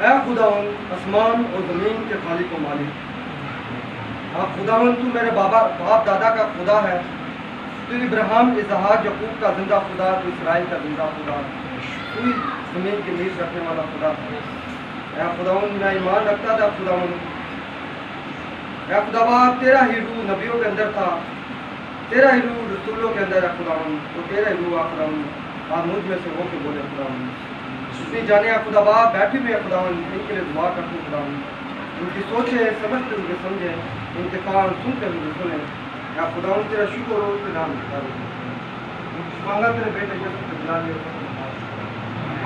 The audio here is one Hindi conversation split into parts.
ऐ खुदावन आसमान और ज़मीन के खालिक व मालिक, हाँ खुदावन तू मेरे बाप दादा का खुदा है। तू इब्राहिम, इसहाक, याकूब का जिंदा खुदा, तू इसराइल का जिंदा खुदा, तू ज़मीन की नींव रखने वाला खुदा है। ऐ खुदावन मैं ईमान रखता था खुदावन, ऐ खुदावा तेरा ही रूह नबियों के अंदर था, तेरा ही रूह रसूलों के अंदर है खुदावन, तो तेरा ही रूह खुदावन आप मुझ में से हो के बोले खुदावन। इतनी जाने खुदावा बैठी हुई है खुदावन, इनके लिए दुआ करती हूँ खुदावन, उनकी सोचे समझते हुए समझे, उनके कान सुनते हुए सुने। या खुदावन तेरा शुक्र हो, उसके नाम मांगा तेरे बेटे यीशु के जलाल में,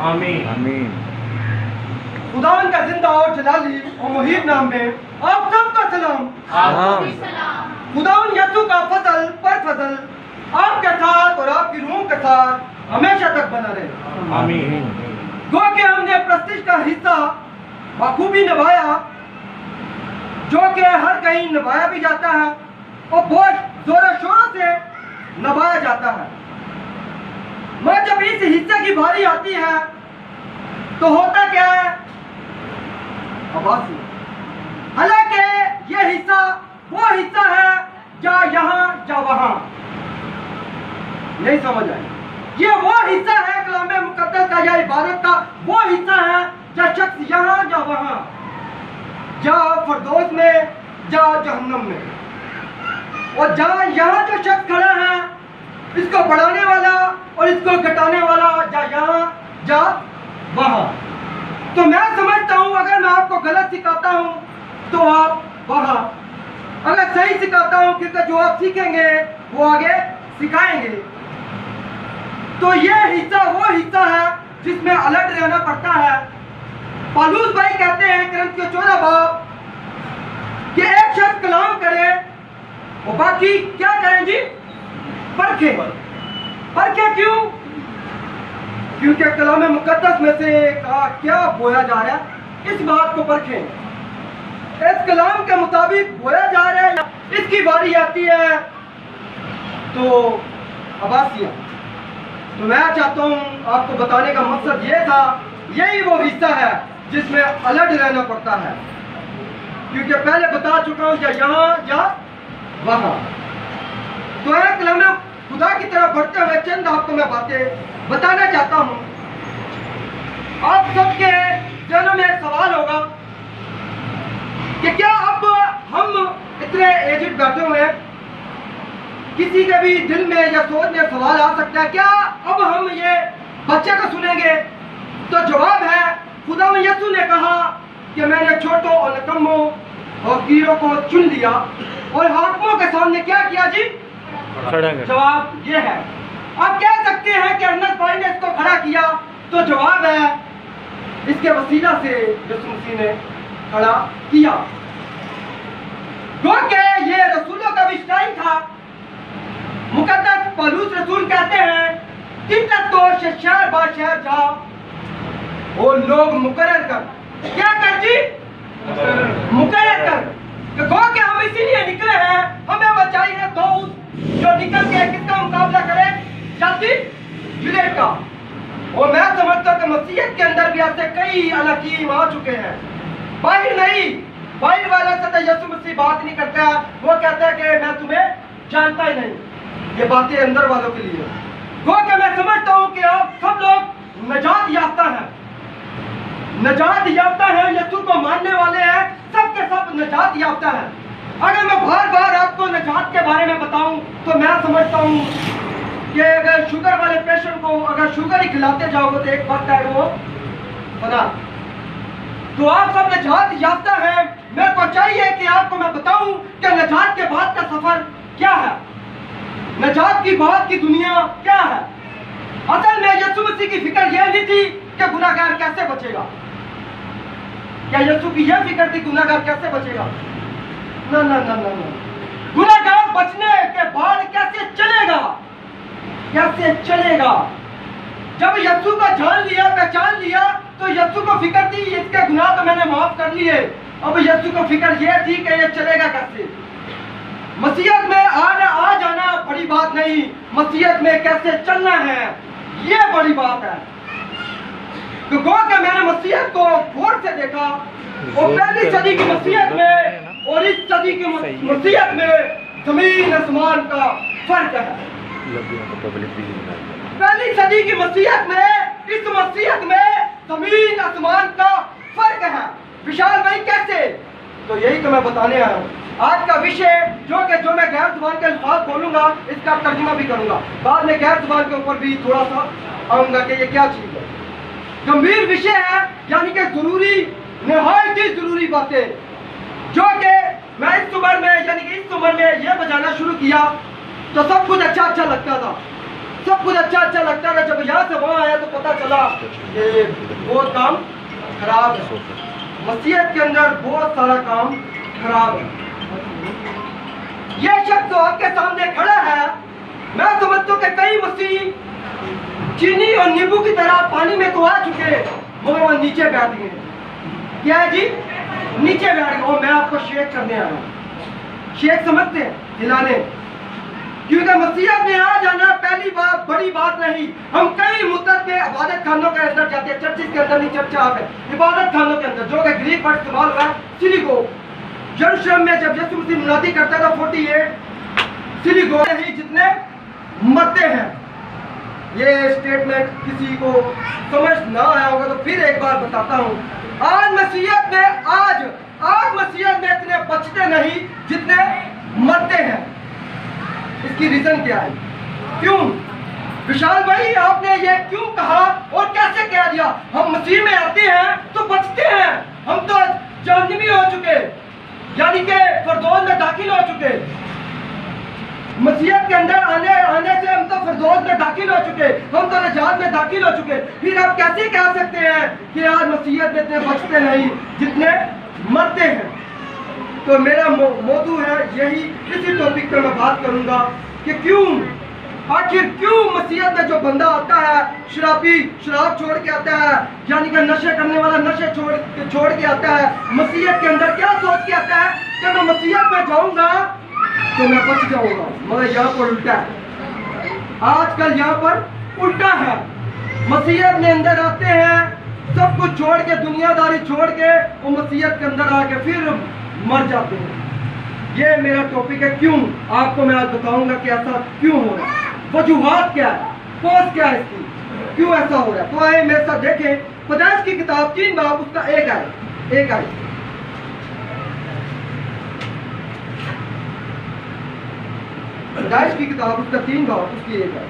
आमीन आमीन। खुदावन का जिंदा और जलाली और मुहीब नाम में आप सबका सलाम। खुदावन यीशु का फजल पर फजल आपके साथ और आपकी रूह के साथ हमेशा तक बना रहे, आमीन। गो के हमने प्रस्तिश का हिस्सा बखूबी निभाया, जो कि हर कहीं निभाया भी जाता है और बहुत जोरों शोरों से निभाया जाता है। मगर जब इस हिस्से की बारी आती है तो होता क्या है, आवाज़। हालांकि यह हिस्सा वो हिस्सा है जा यहाँ जा वहाँ, नहीं समझ आए। ये वो हिस्सा है कलामे मुकद्दस का या इबादत का वो हिस्सा है जो शख्स यहाँ जा वहाँ, जा फरदौस में, जा जहन्नम में, और जहाँ यहाँ जो शख्स खड़ा है इसको बढ़ाने वाला और इसको घटाने वाला, जा यहाँ जा वहाँ। तो मैं समझता हूँ अगर मैं आपको गलत सिखाता हूँ तो आप वहाँ, अगर सही सिखाता हूँ क्योंकि जो आप सीखेंगे वो आगे सिखाएंगे। तो ये हिस्सा वो हिस्सा है जिसमें अलर्ट रहना पड़ता है। पौलुस भाई कहते हैं कुरिन्थियों 14 बाब कि एक शख्स कलाम करे वो बाकी क्या करें जी, परखे। परखे क्यों? क्योंकि कलाम मुकद्दस में से क्या बोया जा रहा है इस बात को परखें। इस कलाम के मुताबिक बोया जा रहा है, इसकी बारी आती है तो अब्बासिया। तो मैं चाहता हूँ आपको बताने का मकसद ये था, यही वो हिस्सा है जिसमें अलर्ट रहना पड़ता है, क्योंकि पहले बता चुका हूँ या यहाँ या वहाँ। तो एक कलाम खुदा की तरफ बढ़ते हुए चंद आपको मैं बातें बताना चाहता हूँ। आप सबके जन्म में एक सवाल होगा कि क्या अब हम इतने एजेड बैठे हुए हैं, किसी के भी दिल में या सोच में सवाल आ सकता है क्या अब हम ये बच्चे को सुनेंगे? तो जवाब है खुदा यीशु ने कहा कि मैंने छोटों और निकम्मों और कीड़ों को चुन लिया और हाकिमों के सामने क्या किया जी, जवाब ये है। आप कह सकते हैं कि अन्नत भाई ने इसको खड़ा किया, तो जवाब है इसके वसीला से यीशु मसीह ने खड़ा किया। क्योंकि ये रसूलों का भी टाइम था। मुकद्दस पौलुस रसूल कहते हैं तिब्बत को शहर बा शहर जाओ और लोग मुकर्रर कर, क्या कर जी, मुकर्रर कर। कहो कि हम इसीलिए निकले हैं, हमें बचाइए दोस्त जो निकल के किसका मुकाबला करे, जाति जुलेट का। और मैं समझता हूँ कि मसीहत के अंदर भी ऐसे कई अलकीम आ चुके हैं। बाहर नहीं, बाहर वाला से तो यीशु मसीह बात नहीं करता है, वो कहता है कि मैं तुम्हें जानता ही नहीं। ये बातें अंदर वालों के लिए। क्योंकि मैं समझता हूँ कि आप सब लोग नजात याफ्ता हैं, नजात याफ्ता हैं, यीशु को मानने वाले हैं, सब के सब नजात याफ्ता हैं। अगर मैं बार बार आपको नजात के बारे में बताऊं तो मैं समझता हूं कि अगर शुगर वाले पेशेंट को अगर शुगर ही खिलाते जाओगे तो एक वक्त आएगा वो बना। तो आप सब नजात याफ्ता हैं। मेरे को चाहिए कि आपको मैं बताऊं कि नजात के बाद का सफर क्या है, नजात की बाद की दुनिया क्या है। असल में यीशु मसीह की फिक्र यह नहीं थी कि गुनाहगार कैसे बचेगा। क्या यीशु की यह फिक्र थी गुनाहगार कैसे बचेगा? ना ना ना ना ना। गुनाहगार बचने के बाद कैसे चलेगा, कैसे चलेगा? जब यीशु को जान लिया, पहचान लिया, तो यीशु को फिक्र थी इसके गुनाह तो मैंने माफ कर लिए। अब यीशु को फिक्र यह थी कि ये चलेगा कैसे। मसीहत में आ जाना बड़ी बात नहीं, मसीहत में कैसे चलना है ये बड़ी बात है। तो गो के मैंने मसीहत को गौर से देखा और पहली सदी की मसीहत में और इस सदी की मसीहत में जमीन आसमान का फर्क है। पहली सदी की मसीहत में इस मसीहत में जमीन आसमान का फर्क है। विशाल भाई कैसे? तो यही तो मैं बताने आया हूँ। आज का विषय जो मैं गैर जुबान के अल्फाज बोलूंगा इसका तर्जुमा भी करूंगा, बाद में गैर जुबान के ऊपर भी थोड़ा सा आऊंगा कि ये क्या चीज है। गंभीर विषय है, यानी कि जरूरी, निहायत ही जरूरी बातें, जो कि मैं इस उम्र में, यानी कि इस उम्र में ये बजाना शुरू किया तो सब कुछ अच्छा अच्छा लगता था, सब कुछ अच्छा अच्छा लगता था। जब यहाँ से वहाँ आया तो पता चला कि बहुत काम खराब है, मसीहत के अंदर बहुत सारा काम खराब है। ये शख्स जो आपके सामने खड़ा है, मैं समझता हूँ कि कई मसीह चीनी और नींबू की तरह पानी में तो आ चुके मगर वो नीचे बैठ गए। क्या है जी? नीचे बैठ गए। और मैं आपको शेक करने आया हूँ। शेक समझते हैं? हिलाने। क्योंकि मसीहत में आ जाना पहली बात बड़ी बात नहीं। हम कई मुद्दत में इबादत खानों के अंदर जाते हैं, चर्चिस के अंदर नहीं, चर्चा है इबादत खानों के अंदर, जो कि ग्रीक वर्ड इस्तेमाल हुआ है सिलिगोग। यरूशलेम में जब यीशु मसीह मुनादी करता था 48 सिलिगोग ही जितने मरते हैं। ये स्टेटमेंट किसी को समझ ना आया होगा तो फिर एक बार बताता हूँ। आज मसीहत में इतने बचते नहीं जितने मरते हैं। इसकी रीजन क्या है? क्यों? विशाल भाई आपने ये क्यों कहा और कैसे कह दिया? हम मसीह में आते हैं तो बचते हैं, हम तो जहन्नमी हो चुके, यानी कि फिरदौस में दाखिल हो चुके। मसीहत के अंदर आने से हम तो फिरदौस में दाखिल हो चुके, हम तो नजात में दाखिल हो चुके। फिर आप कैसे कह सकते हैं कि आज मसीहत में इतने बचते नहीं जितने मरते हैं? तो मेरा मौजू है यही, इसी टॉपिक पर मैं बात करूंगा कि आखिर क्यों मसीहत में जो बंदा आता है शराब छोड़ के आता है, यानी कि नशे करने वाला नशे छोड़ के आता है, मसीहत के अंदर क्या सोच के आता है कि मैं मसीहत में जाऊंगा तो मैं बच जाऊंगा। मगर यहाँ पर उल्टा है। आजकल यहाँ पर उल्टा है। मसीहत में अंदर आते हैं, सब कुछ छोड़ के, दुनियादारी छोड़ के, वो मसीहत के अंदर आके फिर मर जाते हैं। ये मेरा टॉपिक है क्यों। आपको मैं आज बताऊंगा कि ऐसा क्यों हो रहा है, वजूहात क्या है, कॉज क्या है इसकी, क्यों ऐसा हो रहा है। तो आए मेरे साथ देखें पैदाइश की किताब 3 बाब उसका एक आए। पैदाइश की किताब उसका 3 बाब उसकी एक आए।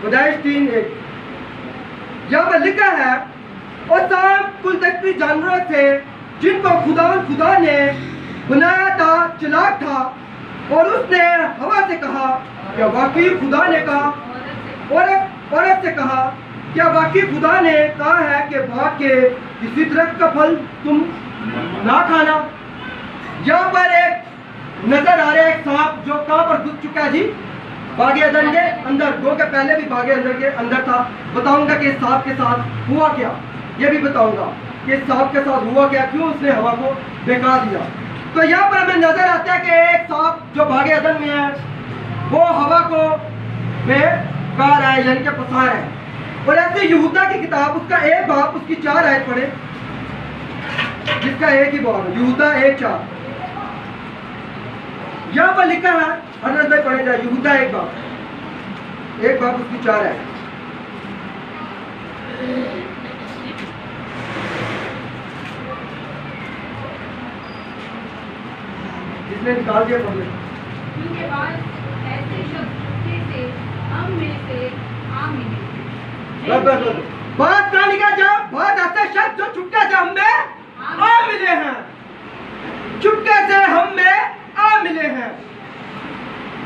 पैदाइश 3:1 यहाँ पर लिखा है, और तमाम कुलदस्ती जानवरों से जिनको खुदा ने बनाया था चालाक था, और उसने हवा से कहा क्या वाकई खुदा ने कहा, औरत से कहा क्या वाकई खुदा ने कहा है कि बाग के किसी दरख्त का फल तुम ना खाना। यहाँ पर एक नजर आ रहा है एक सांप जो कहाँ पर घुस चुका है जी? बागे अदन के अंदर। गो के पहले भी बागे अदन के अंदर था। बताऊंगा कि सांप के साथ हुआ क्या, ये भी बताऊंगा कि सांप के साथ हुआ क्या, क्यों उसने हवा को बेकार दिया। तो यहाँ पर हमें नजर आता है कि एक सांप जो बागे अदन में है वो हवा को बेकार है, यानी कि फंसा रहा है। और ऐसे यहूदा की किताब उसका 1 बाब उसकी 4 आयत पढ़े, जिसका एक ही बाब है, यहूदा 1:4। यहाँ पर लिखा है, हजरत भाई पढ़े जाए, यहूदा 1 बाब उसकी 4 आयत। जिसने निकाल दिया पढ़ ले। उनके बाद ऐसे शब्द से हम में से आ मिले। बात कहानी का जब बहुत ऐसे शब्द जो चुपके से हम में आ मिले हैं, चुपके से हम में आ मिले हैं।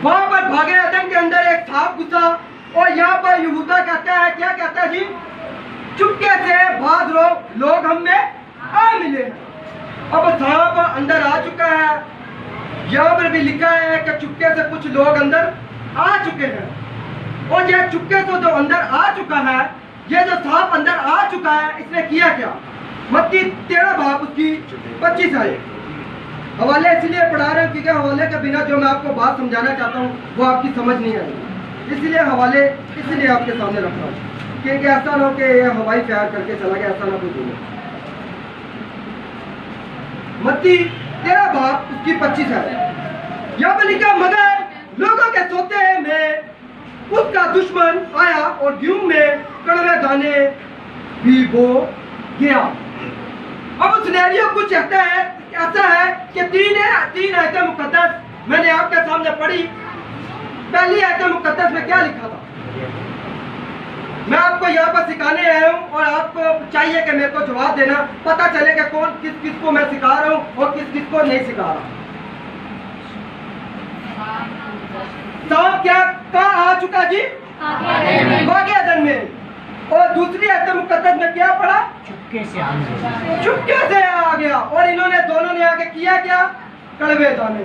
वहां पर भागे अदन के अंदर एक सांप घुसा, और यहाँ पर यहूदा कहता है, क्या कहता है जी? चुपके से बाद लोग हम में आ मिले हैं। अब सांप अंदर आ चुका है। यहाँ पर भी लिखा है कि चुपके से कुछ लोग अंदर आ चुके हैं, और ये चुपके से जो अंदर आ चुका है, ये जो सांप अंदर आ चुका है, इसने किया क्या? मत्ती 13 बाब उसकी 25 आयत। हवाले इसलिए पढ़ा रहे हैं क्योंकि हवाले के बिना जो मैं आपको बात समझाना चाहता हूँ वो आपकी समझ नहीं आएगी। इसलिए हवाले इसलिए आपके सामने रख रहा हूँ कि ऐसा ना हो कि ये हवाई प्यार करके चला गया, ऐसा ना कोई बोले। मत्ती 13 बाप उसकी 25 है। यहाँ पर लिखा, मगर लोगों के सोते में उसका दुश्मन आया और गेहूं में कड़वे दाने भी बो गया। अब सिनेरियो कुछ ऐसा है कि तीन आयतें मुकद्दस मैंने आपके सामने पढ़ी। पहली आयत मुकद्दस में क्या लिखा था मैं आपको यहाँ पर सिखाने आया हूँ, और आपको चाहिए कि मेरे को जवाब देना, पता चले कि कौन किस किस को मैं सिखा रहा हूँ और किस किस को नहीं सिखा रहा। सांप क्या कहाँ आ चुका जी? बागे अदन में। और दूसरी आयत मुकद्दस में क्या पढ़ा? चुपके से आ गया। और इन्होंने दोनों ने आके किया क्या? कड़वे दाने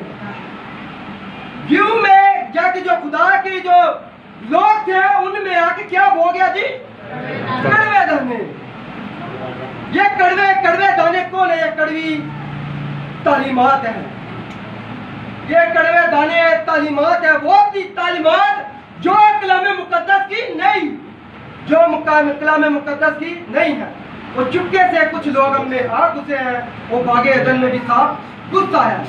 गेहूं में जाके जो खुदा की जो लोग थे उनमें आके क्या हो गया जी? कड़वे दाने। ये कड़वे दाने कौन है? ये कड़वी तालीमात है। ये कड़वे दाने तालीमात है, वो तालीमात जो कलाम मुकद्दस की नहीं, जो कलाम मुकद्दस की नहीं है। और चुपके से कुछ लोग हमने आ घुसे हैं, वो बागे अदन में भी साफ घुस आया है।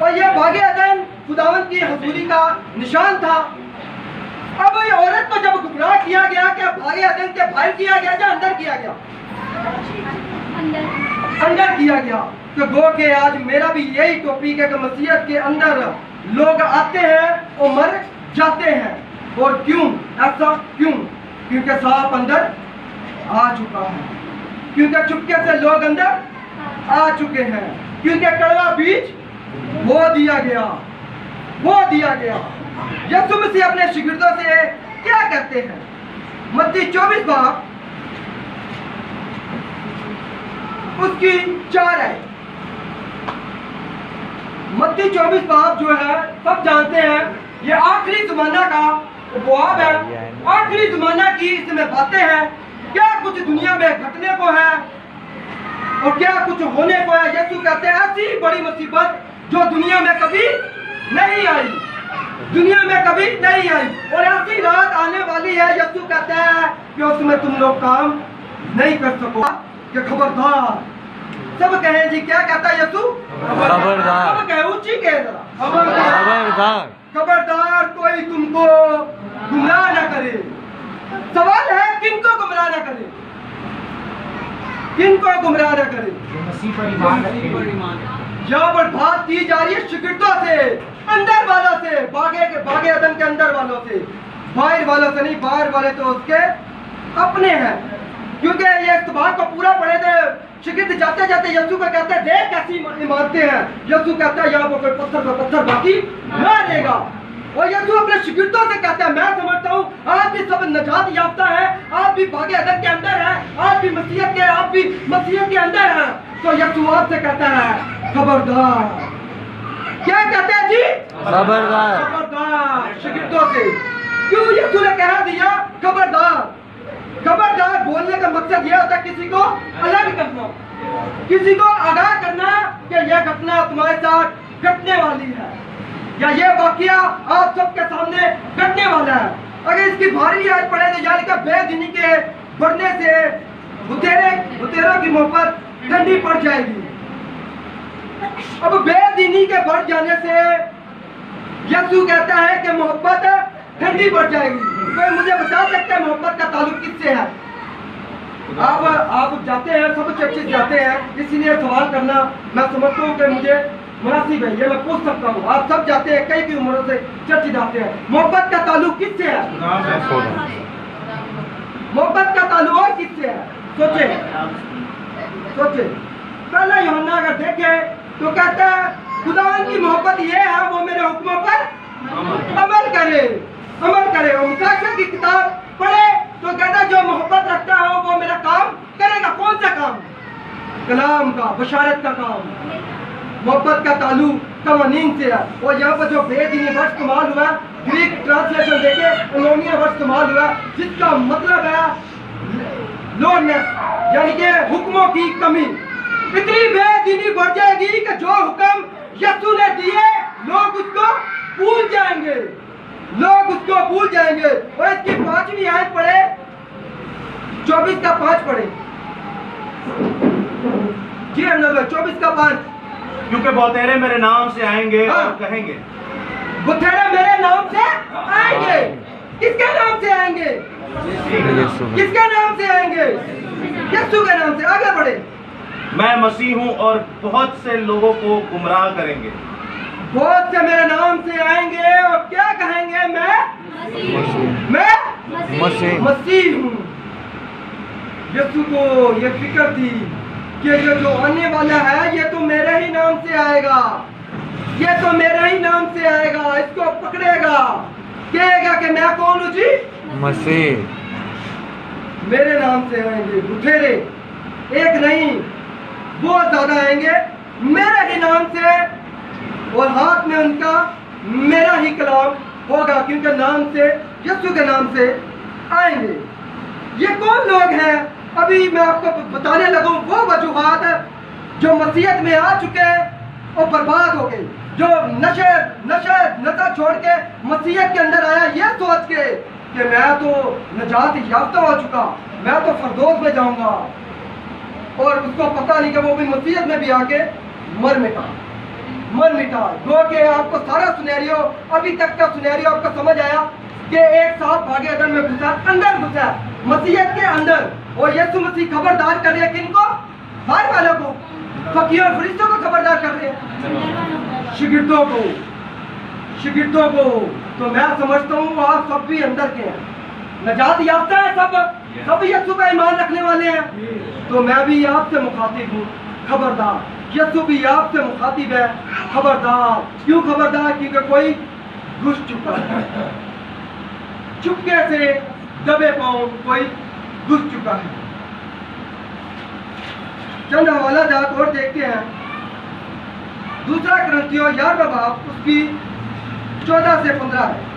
और ये बागे अदन खुदावंद की हजूरी का निशान था। अब ये औरत को जब गुमराह किया गया, क्या बागे अदन के बाहर किया गया या अंदर किया गया? अंदर किया गया। तो गो के आज मेरा भी यही टॉपिक है कि मसीहत के अंदर लोग आते हैं और मर जाते हैं। और क्यों ऐसा? क्यों? क्योंकि सांप अंदर आ चुका है, क्योंकि चुपके से लोग अंदर आ चुके हैं, क्योंकि कड़वा बीज वो दिया गया। यीशु मसीह अपने शिगिर्दों से क्या कहते हैं? मत्ती 24 बाब उसकी 4 है। मत्ती 24 बाब जो है सब जानते हैं, ये आखिरी ज़माना का बाब है। आखिरी ज़माना की इसमें बातें हैं, क्या कुछ दुनिया में घटने को है और क्या कुछ होने को है। यीशु कहते हैं ऐसी बड़ी मुसीबत जो दुनिया में कभी नहीं आई, और ऐसी रात आने वाली है। यीशु कहते हैं कि उसमें तुम लोग काम नहीं कर सको। कि खबरदार, सब कहे जी, क्या कहता है यीशु? खबरदार। सब कहे ऊंची कहे जरा, खबरदार कोई तुमको गुमराह न करे। सवाल है किनको गुमराह न करे? यहाँ पर बात की जा रही है शिगिर्दों से, अंदर वालों से, बागे अदन के अंदर वालों से, बाहर वालों से नहीं। बाहर वाले तो उसके अपने हैं, क्योंकि ये इस बात को पूरा पढ़े थे। शिगिर्द जाते जाते यीशु को कहते हैं देख कैसी इमारतें हैं। यीशु कहता है यहाँ पर कोई पत्थर पर पत्थर बाकी न रहेगा। और यीशु अपने शिगिर्दों से कहता है मैं समझता हूँ आप भी सब नजात याफ्ता है, आप भी बागे अदन के अंदर है, आप भी मसीहत के अंदर है। तो यीशु आपसे कहता है खबरदार। क्या कहते हैं जी? खबरदार शिगिर्दों से। क्यों यीशु ने कह दिया खबरदार? बोलने का मकसद यह होता है किसी को अलग करना, किसी को आगाह करना कि यह घटना तुम्हारे साथ घटने वाली है, या ये वाकया आप सबके सामने घटने वाला है। अगर इसकी भारी आज पड़े तो यानी कि बेदीनी के बढ़ने से बुतेरों की मोहब्बत ठंडी पड़ जाएगी। अब बेदीनी के बढ़ जाने से यीशु कहता है कि मोहब्बत ठंडी पड़ जाएगी। कोई मुझे बता सकता है मोहब्बत का ताल्लुक किससे है? आप जाते हैं, सब चर्चित जाते हैं, इसलिए सवाल करना मैं समझता हूँ कि मुझे मुनासिब है, ये मैं पूछ सकता हूँ। आप सब जाते हैं, कई की उम्रों से चर्चित जाते हैं। मोहब्बत का ताल्लुक किससे है? मोहब्बत का ताल्लुक और किससे है? सोचे। पहला यूहन्ना अगर देखें तो कहता है खुदावंद की मोहब्बत ये है वो मेरे हुक्मों पर अमल करे। मुकाशा की किताब पढ़े तो कहता जो मोहब्बत रखता है वो मेरा काम करेगा। कौन सा काम? कलाम का, बशारत का काम। मोहब्बत का ताल्लुक कवानीन से है। और यहाँ पर जो बेदीनी वर्ड इस्तेमाल हुआ, ग्रीक ट्रांसलेशन देखे अलोनिया वर्ड इस्तेमाल हुआ, जिसका मतलब है लोनेस, यानी कि हुक्मों की कमी। इतनी बेदीनी बढ़ जाएगी कि जो हुक्म यीशु ने दिए लोग उसको भूल जाएंगे। लोग उसको भूल जाएंगे। और इसकी 5वीं आयत पढ़े, 24 का 5 पढ़े। जी अनवर भाई, 24 का 5। क्योंकि बहुतेरे मेरे नाम से आएंगे हाँ। और कहेंगे। बुथेरे मेरे नाम से आएंगे। किसके नाम से आएंगे? किसके नाम से आएंगे? यीशु के नाम से। आगे बढ़े। मैं मसीह हूँ और बहुत से लोगों को गुमराह करेंगे। बहुत से मेरे नाम से आएंगे और क्या कहेंगे? मैं मसीह हूँ। यीशु को ये फिक्र थी कि ये जो आने वाला है ये तो मेरे ही नाम से आएगा, ये तो मेरे ही नाम से आएगा। इसको पकड़ेगा, कहेगा कि मैं कौन हूँ जी? मसीह। मेरे नाम से आएंगे बुथेरे, एक नहीं बहुत ज्यादा आएंगे मेरे ही नाम से, और हाथ में उनका मेरा ही कलाम होगा, क्योंकि नाम से, यीशु के नाम से आएंगे। ये कौन लोग हैं? अभी मैं आपको बताने लगूं वो वजूहात जो मसीहत में आ चुके और बर्बाद हो गए, जो नशा छोड़ के मसीहत के अंदर आया ये सोच के कि मैं तो नजात याफ्ता हो चुका, मैं तो फरदौस में जाऊंगा, और उसको पता नहीं कि वो भी मसीहत में भी आके मर मिटा। जो कि आपको सारा सुनेरियो, अभी तक का सुनेरियो आपको समझ आया कि एक साथ भागे अदन में घुसा, अंदर घुसा मसीहत के अंदर, और यीशु मसीह खबरदार कर रहे हैं किनको? बाहर वालों को, फकीर और फरिश्तों को खबरदार कर रहे हैं, शिगिर्दों को। तो मैं समझता हूँ आप सब भी अंदर के हैं, नजात याफ्ता है सब यीशु का ईमान रखने वाले हैं। तो मैं भी आपसे मुखातिब हूँ, खबरदार। यीशु भी आपसे मुखातिब है, खबरदार। क्यों खबरदार? क्योंकि कोई घुस चुका है, चुपके से दबे पांव कोई घुस चुका है। चंद हवाला जात और देखते हैं। दूसरा क्रंथियों 11वां बाब उसकी 14 से 15 है।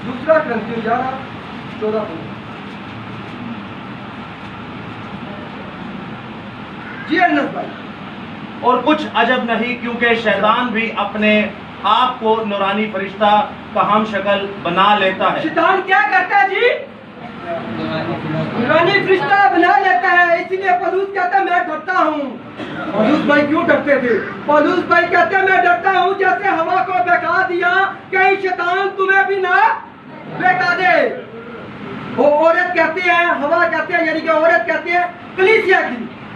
दूसरा क्रंथियों 11, 14, 15। जी अनस भाई। और कुछ अजब नहीं, क्योंकि शैतान भी अपने आप को नूरानी फरिश्ता का हम शक्ल बना लेता है। शैतान क्या करता है जी? नूरानी फरिश्ता बना लेता है। इसीलिए पौलुस कहता है मैं डरता हूँ। पौलुस भाई क्यों डरते थे? पौलुस भाई कहते हैं मैं डरता हूँ जैसे हवा को बहका दिया, कहीं शैतान तुम्हें भी ना बहका दे। वो औरत कहते हैं, हवा कहते हैं, यानी कि औरत कहते हैं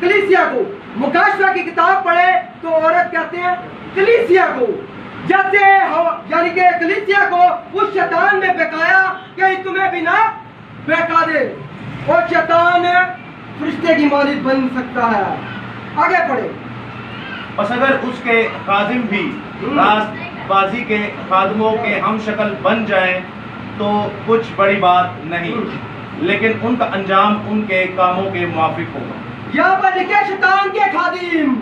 कलीसिया को। मुकाशवा की किताब पढ़े तो औरत कहते हैं कलीसिया को, जैसे यानी कि कलीसिया को उस शैतान ने बहकाया कि तुम्हें भी ना बहका दे, और शैतान फरिश्ते की मालिक बन सकता है। आगे पढ़े। बस अगर उसके खादिम भी रास्तबाजी के खादमों के हम शक्ल बन जाएं तो कुछ बड़ी बात नहीं, लेकिन उनका अंजाम उनके कामों के मुआफिक होगा। यहाँ पर लिखे शैतान के खादिम।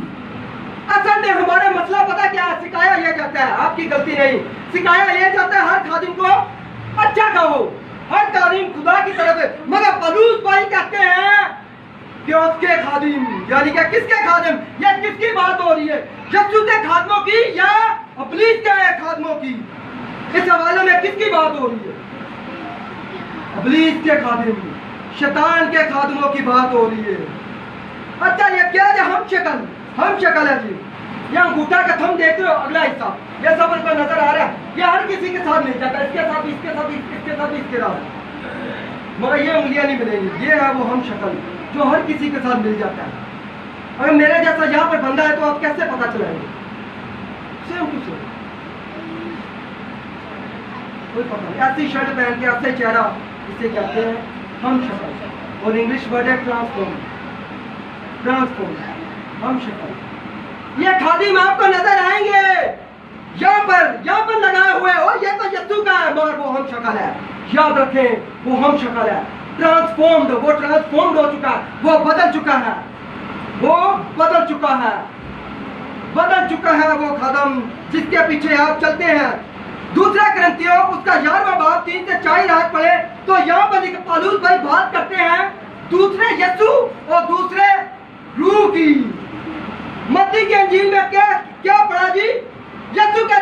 असल में हमारा मसला पता क्या है? सिखाया यह जाता है, आपकी गलती नहीं, सिखाया यह जाता है हर खादिम को अच्छा कहो, हर खादिम खुदा की तरफ है। मगर पौलुस भाई कहते हैं कि उसके खादिम, यानी कि किसके खादिम? या किसकी बात हो रही है? यीशु के खादमों की या इब्लीस के खादमों की? इस हवाले में किसकी बात हो रही है? इब्लीस के खादिम, शैतान के खादमों की बात हो रही है। अच्छा ये क्या है? हम शक्ल है जी। ये अंगूठा का थंब देख रहे हो, अगला हिस्सा ये सब इसमें नजर आ रहा है, ये हर किसी के साथ मिल जाता है, इसके साथ, इसके साथ, इसके साथ, इसके साथ, मगर ये उंगलियां नहीं मिलेंगी। ये है वो हम शक्ल जो हर किसी के साथ मिल जाता है। अगर मेरे जैसा यहाँ पर बंदा है तो आप कैसे पता चलाएंगे? सेम टू सेम, कोई पता नहीं। ऐसी शर्ट पहन के ऐसे चेहरा, इसे कहते हैं हम शक्ल, और इंग्लिश वर्ड है ट्रांसफॉर्म, हम शक्ल। ये खादिम आपको नजर आएंगे यहाँ पर लगाए हुए, और ये तो यीशु का है, मगर वो हम शक्ल है। याद रखें, वो हम शक्ल है। ट्रांसफॉर्म्ड, वो ट्रांसफॉर्म्ड हो चुका है, वो बदल चुका है, बदल चुका है वो खादम जिसके पीछे आप चलते हैं। दूसरा क्रंथियों उसका 11वां बाब 3 से 4 आयत पढ़े तो यहाँ पर पौलुस भाई बात करते हैं दूसरे यीशु और दूसरे रूह की। मत्ती की अंजील में क्या पढ़ा जी? यीशु के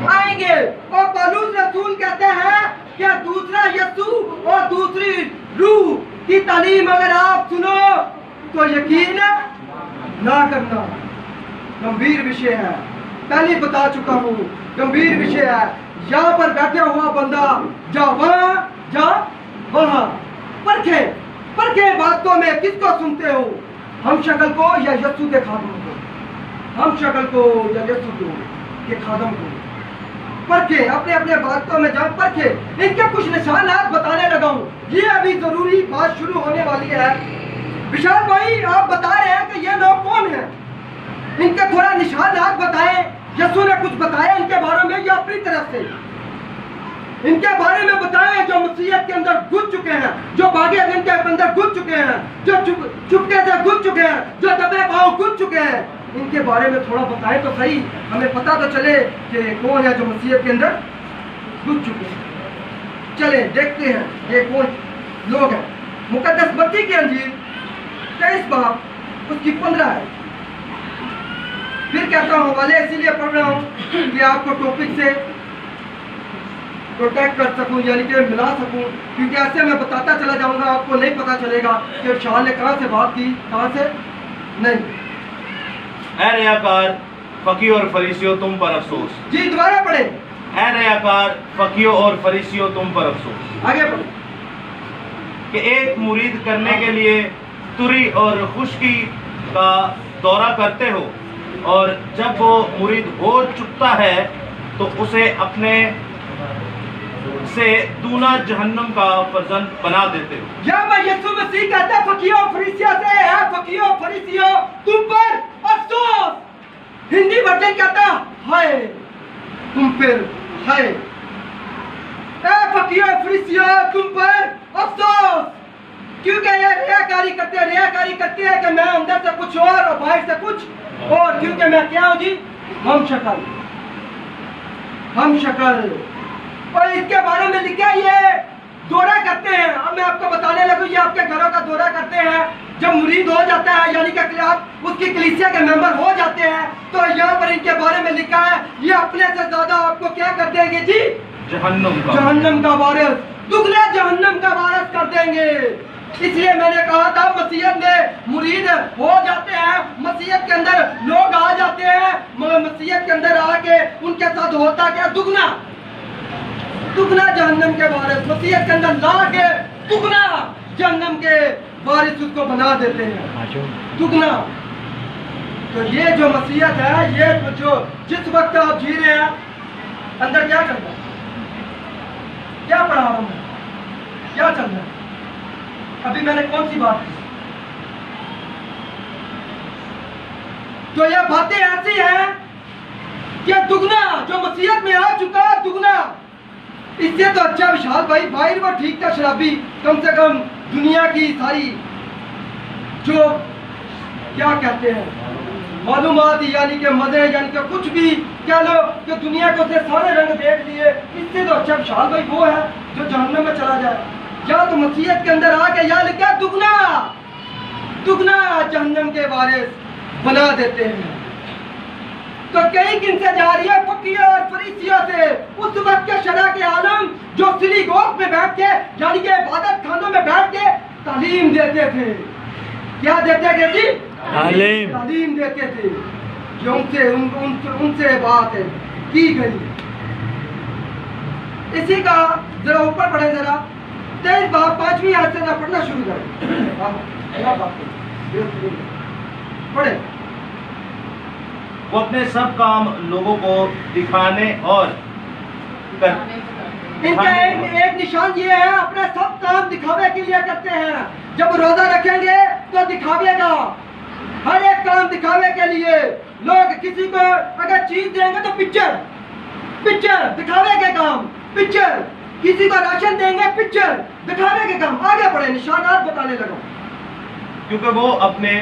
आएंगे। और पौलुस रसूल कहते हैं कि दूसरा यीशु और दूसरी रूह की तालीम अगर आप सुनो तो यकीन ना करना। गंभीर विषय है, पहले बता चुका हूँ, गंभीर विषय है। यहाँ पर बैठा हुआ बंदा जा वहां जा वहां, परखे परखे बातों में किसको सुनते हो, हम शक्ल को या यीशु के खादम को, हम शक्ल को या यीशु के खादम को। परखे, अपने अपने बातों में जाओ परखे। इनके कुछ निशानात बताने लगा हूँ, ये अभी जरूरी बात शुरू होने वाली है। विशाल भाई आप बता रहे हैं कि ये लोग कौन हैं, इनके थोड़ा निशानात बताएं। यीशु ने कुछ बताया इनके बारे में या अपनी तरफ से इनके बारे में बताएं, जो मसीहत के अंदर घुस चुके हैं, जो बागे के अंदर घुस चुके हैं, जो चुपके से घुस चुके हैं, जो दबे पांव घुस चुके हैं, इनके बारे में थोड़ा बताएं तो सही, हमें पता तो चले कि कौन है जो मसीहत के अंदर घुस चुके हैं। चले देखते हैं ये कौन लोग हैं। मुकद्दस मत्ती की अंजील 23 बाब उसकी 15 है। फिर कहता हूँ वाले इसीलिए पढ़ रहा हूँ कि आपको टॉपिक से प्रोटेक्ट कर सकूं, यानी कि मिला सकूं, क्योंकि ऐसे मैं बताता चला जाऊंगा आपको नहीं पता चलेगा कि शाह ने कहाँ से बात की कहाँ से नहीं। ऐ रियाकार फकीर और फरीसियों तुम पर अफसोस। जी दोबारा पढ़े। ऐ रियाकार फकीरों और फरीसियों तुम पर अफसोस आगे पढ़े। कि एक मुरीद करने के लिए तुरी और खुशकी का दौरा करते हो, और जब वो मुरीद हो चुकता है तो उसे अपने से दूना जहन्नम का फर्जंद बना देते हो। या मैं यीशु मसीह कहता है फकीरों फरीसियों से है, फकीरों फरीसियों तुम पर अफसोस। हिंदी वर्जन कहता हाय तुम पर हाय। फकीरों फरीसियों तुम पर अफसोस, क्योंकि ये रियाकारी करते हैं कि मैं अंदर से कुछ और बाहर से कुछ और, क्योंकि मैं क्या हूं जी, हम शक्ल। और इसके बारे में लिखा ये दौरा करते हैं। अब मैं आपको बताने लगूं, ये आपके घरों का दौरा करते हैं। जब मुरीद हो जाता है यानी कि आप उसकी कलीसिया के मेंबर हो जाते हैं, तो यहाँ पर इनके बारे में लिखा है ये अपने से ज्यादा आपको क्या कर देंगे जी, जहन्नम का वारिस, दुगना जहन्नम का वारिस कर देंगे। इसलिए मैंने कहा था मसीहत में मुरीद हो जाते हैं, मसीहत के अंदर लोग आ जाते हैं, मगर मसीहत के अंदर आके उनके साथ होता क्या, दुगना जहन्नम के वारिस, मसीहत के अंदर ला के दुगना जहन्नम के वारिस उसको बना देते हैं, दुगना। तो ये जो मसीहत है, ये जो जिस वक्त आप जी रहे हैं, अंदर क्या चल रहा है, क्या पढ़ा रहा हूं मैं, क्या चल रहा है, अभी मैंने कौन सी बात की। तो ये बातें ऐसी हैं कि दुगना जो मसीहत में आ चुका है, दुगना। इससे तो अच्छा विशाल भाई बाहर वो ठीक था शराबी, कम से कम दुनिया की सारी जो क्या कहते हैं मालूमात यानी कि मजे यानी कि कुछ भी कह लो कि दुनिया को से सारे रंग देख लिए, इससे तो अच्छा विशाल भाई वो है जो जहन्नम में चला जाए। या तो मसीहत के अंदर आके या लिखा दुगना जहन्नम के वारिस बना देते हैं। तो कई किन से जा रही है, फकीरों और फरीसियों से। उस वक्त के शरा के आलम जो सिलीगोग में बैठ के यानी कि इबादत खानों में बैठ के तालीम देते थे, क्या देते थे जी, तालीम देते थे, जो उनसे बात है की गई। इसी का जरा ऊपर पढ़े, जरा 23 बाब 5वीं आयत से पढ़ना शुरू करें, पढ़े। वो अपने सब काम लोगों को दिखाने और इनका एक निशान ये है, अपने सब काम दिखावे के लिए करते हैं। जब रोजा रखेंगे तो दिखावे का, हर एक काम दिखावे के लिए। लोग किसी को अगर चीज देंगे तो पिक्चर दिखावे के काम, पिक्चर। किसी को राशन देंगे, पिक्चर दिखावे के काम। आगे बढ़े, निशानात बताने लगा। क्योंकि वो अपने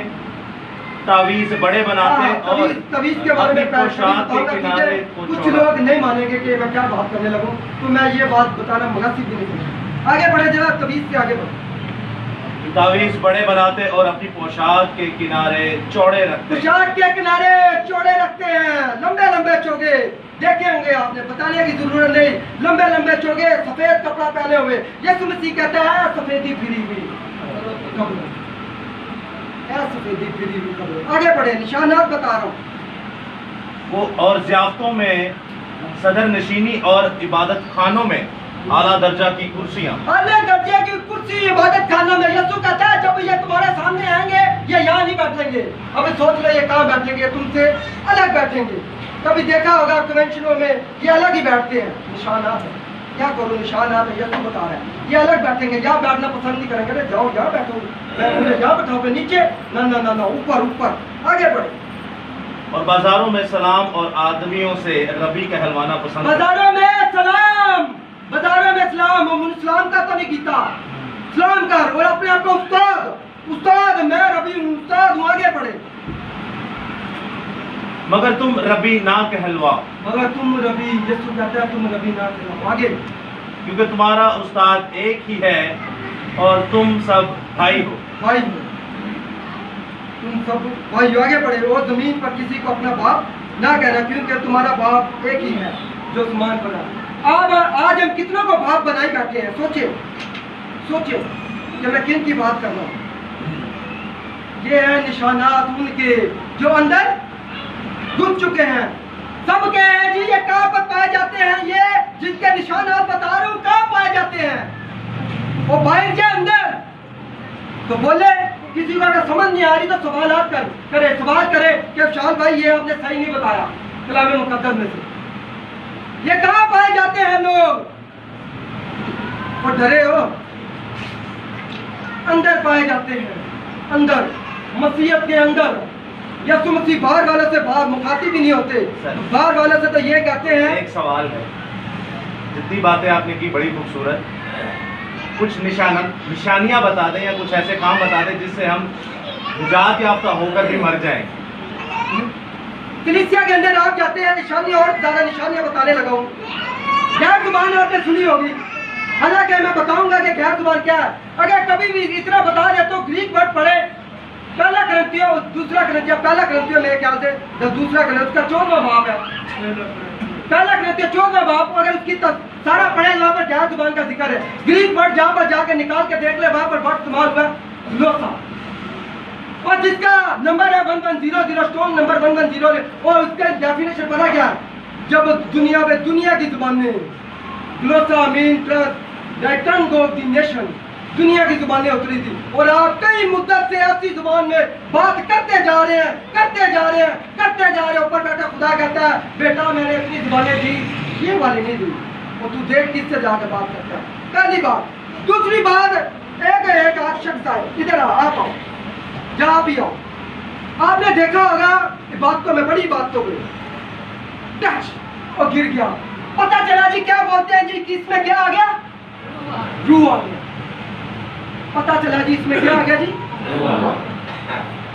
तावीज बड़े बनाते और तवीज के बारे में पोशाक के किनारे कुछ लोग नहीं मानेंगे कि मैं क्या बात करने लगूं, तो मैं ये बात बताना मुनासिब भी नहीं समझता। आगे बढ़े जरा, तवीज से आगे बढ़े। तावीज बड़े बनाते और अपनी पोशाक के किनारे चौड़े रखते, पोशाक के किनारे चौड़े रखते हैं, लंबे लंबे चौगे। देखेंगे आपने, बताने की जरूरत नहीं। लंबे लंबे चोगे, सफेद कपड़ा पहने हुए, यीशु मसीह कहता है सफेदी फिरी हुई कब्र, सफेदी फिरी हुई कब्र। आगे बढ़े, निशानात बता रहा हूँ। वो और ज़ियाफ़तों में सदर नशीनी और इबादत खानों में आला दर्जा की कुर्सियाँ। आला दर्जे की कुर्सी इबादत खाना में। यीशु कहता है जब ये तुम्हारे सामने आएंगे ये यहाँ नहीं बैठेंगे। अब सोच लो ये कहाँ बैठेंगे, तुमसे अलग बैठेंगे। कभी देखा होगा कन्वेंशनों में ये अलग ही बैठते हैं। निशानात है, क्या करूँ, निशानात है। यीशु बता रहा है ये अलग बैठेंगे, यहाँ बैठना पसंद नहीं करेंगे। अरे जाओ यहाँ बैठो, मुझे यहाँ बैठाओगे नीचे, ना ना ना ना, ऊपर ऊपर। आगे बढ़े। और बाजारों में सलाम और आदमियों से रबी कहलवाना पसंद। बाजारों में सलाम, बाजारों में सलाम। हम इस्लाम का तो नहीं गीता, सलाम कर और अपने आप को उस्ताद, उस्ताद मैं रबी हूँ, उस्ताद हूँ। आगे बढ़े। मगर तुम रबी ना कहलवा, मगर तुम रबी, यीशु कहता है तुम रबी ना कहलवा। आगे, क्योंकि तुम्हारा उस्ताद एक ही है और तुम सब भाई हो। भाई हो, तुम सब भाई हो। आगे बढ़े। और जमीन पर किसी को अपना बाप ना कहना, क्योंकि तुम्हारा बाप एक ही है जो आसमान बना। अब आज हम कितनों को बाप बनाए बैठे हैं। सोचे सोचे कि मैं किन की बात कर रहा हूँ। ये है निशानात उनके जो अंदर घुस चुके हैं। सबके हैं जी, ये कहाँ पर पाए जाते हैं? ये जिनके निशानात बता रहा हूँ कहाँ पाए जाते हैं? वो बाहर के अंदर। तो बोले किसी को अगर समझ नहीं आ रही तो सवाल करे, सवाल करे कि विशाल भाई ये आपने सही नहीं बताया कलाम मुकद्दस में से। ये कहाँ पाए जाते हैं लोग? और डरे हो, अंदर पाए जाते हैं, अंदर मसीहत के अंदर। यीशु मसीह बाहर वाले से बाहर मुखातिब ही नहीं होते। बाहर वाले से तो ये कहते हैं। एक सवाल है, जितनी बातें आपने की बड़ी खूबसूरत, कुछ निशानियां बता दें या कुछ ऐसे काम बता दें जिससे हम निजात याफ्ता होकर भी मर जाएं। कलीसिया के अंदर आप जाते हैं, निशानियां और ज्यादा निशानियां बताने लगा हूं। गैर जुबान आपने सुनी होगी, हालांकि मैं बताऊंगा कि गैर जुबान क्या है। अगर कभी भी इतना बता दे तो ग्रीक वर्ड पढ़े, पहला ग्रंथियो दूसरा ग्रंथियो, पहला ग्रंथियो मेरे ख्याल से जब दूसरा ग्रंथ का 14वां बाब है, पहला ग्रंथियो 14वां बाब, अगर उसकी सारा पढ़े वहां पर गैर जुबान का जिक्र है। ग्रीक वर्ड जहां पर जाके निकाल के देख ले, वहां पर वर्ड इस्तेमाल हुआ लोसा, और जिसका नंबर है 1100, स्ट्रॉन्ग नंबर 1100, और उसका डेफिनेशन पता क्या है? जब दुनिया में दुनिया की जुबानें, glossa mean tongue of the nation, दुनिया की जुबानें उतरी थी, और आप कई मुद्दत से ऐसी जुबान में बात करते जा रहे हैं, करते जा रहे हैं, करते जा रहे हैं। ऊपर बैठा खुदा कहता है बेटा मैंने इतनी जुबानें दी, ये वाली नहीं दी, और तू देख किससे जाकर बात करता है। पहली बात। दूसरी बात, एक आध शख्स आए, इधर आप आओ, जहाँ भी आओ। आपने देखा होगा बातों में बड़ी बातों में टच और गिर गया, पता चला जी क्या बोलते हैं जी कि इसमें क्या आ गया? रूह आ गया। पता चला जी इसमें क्या आ गया जी?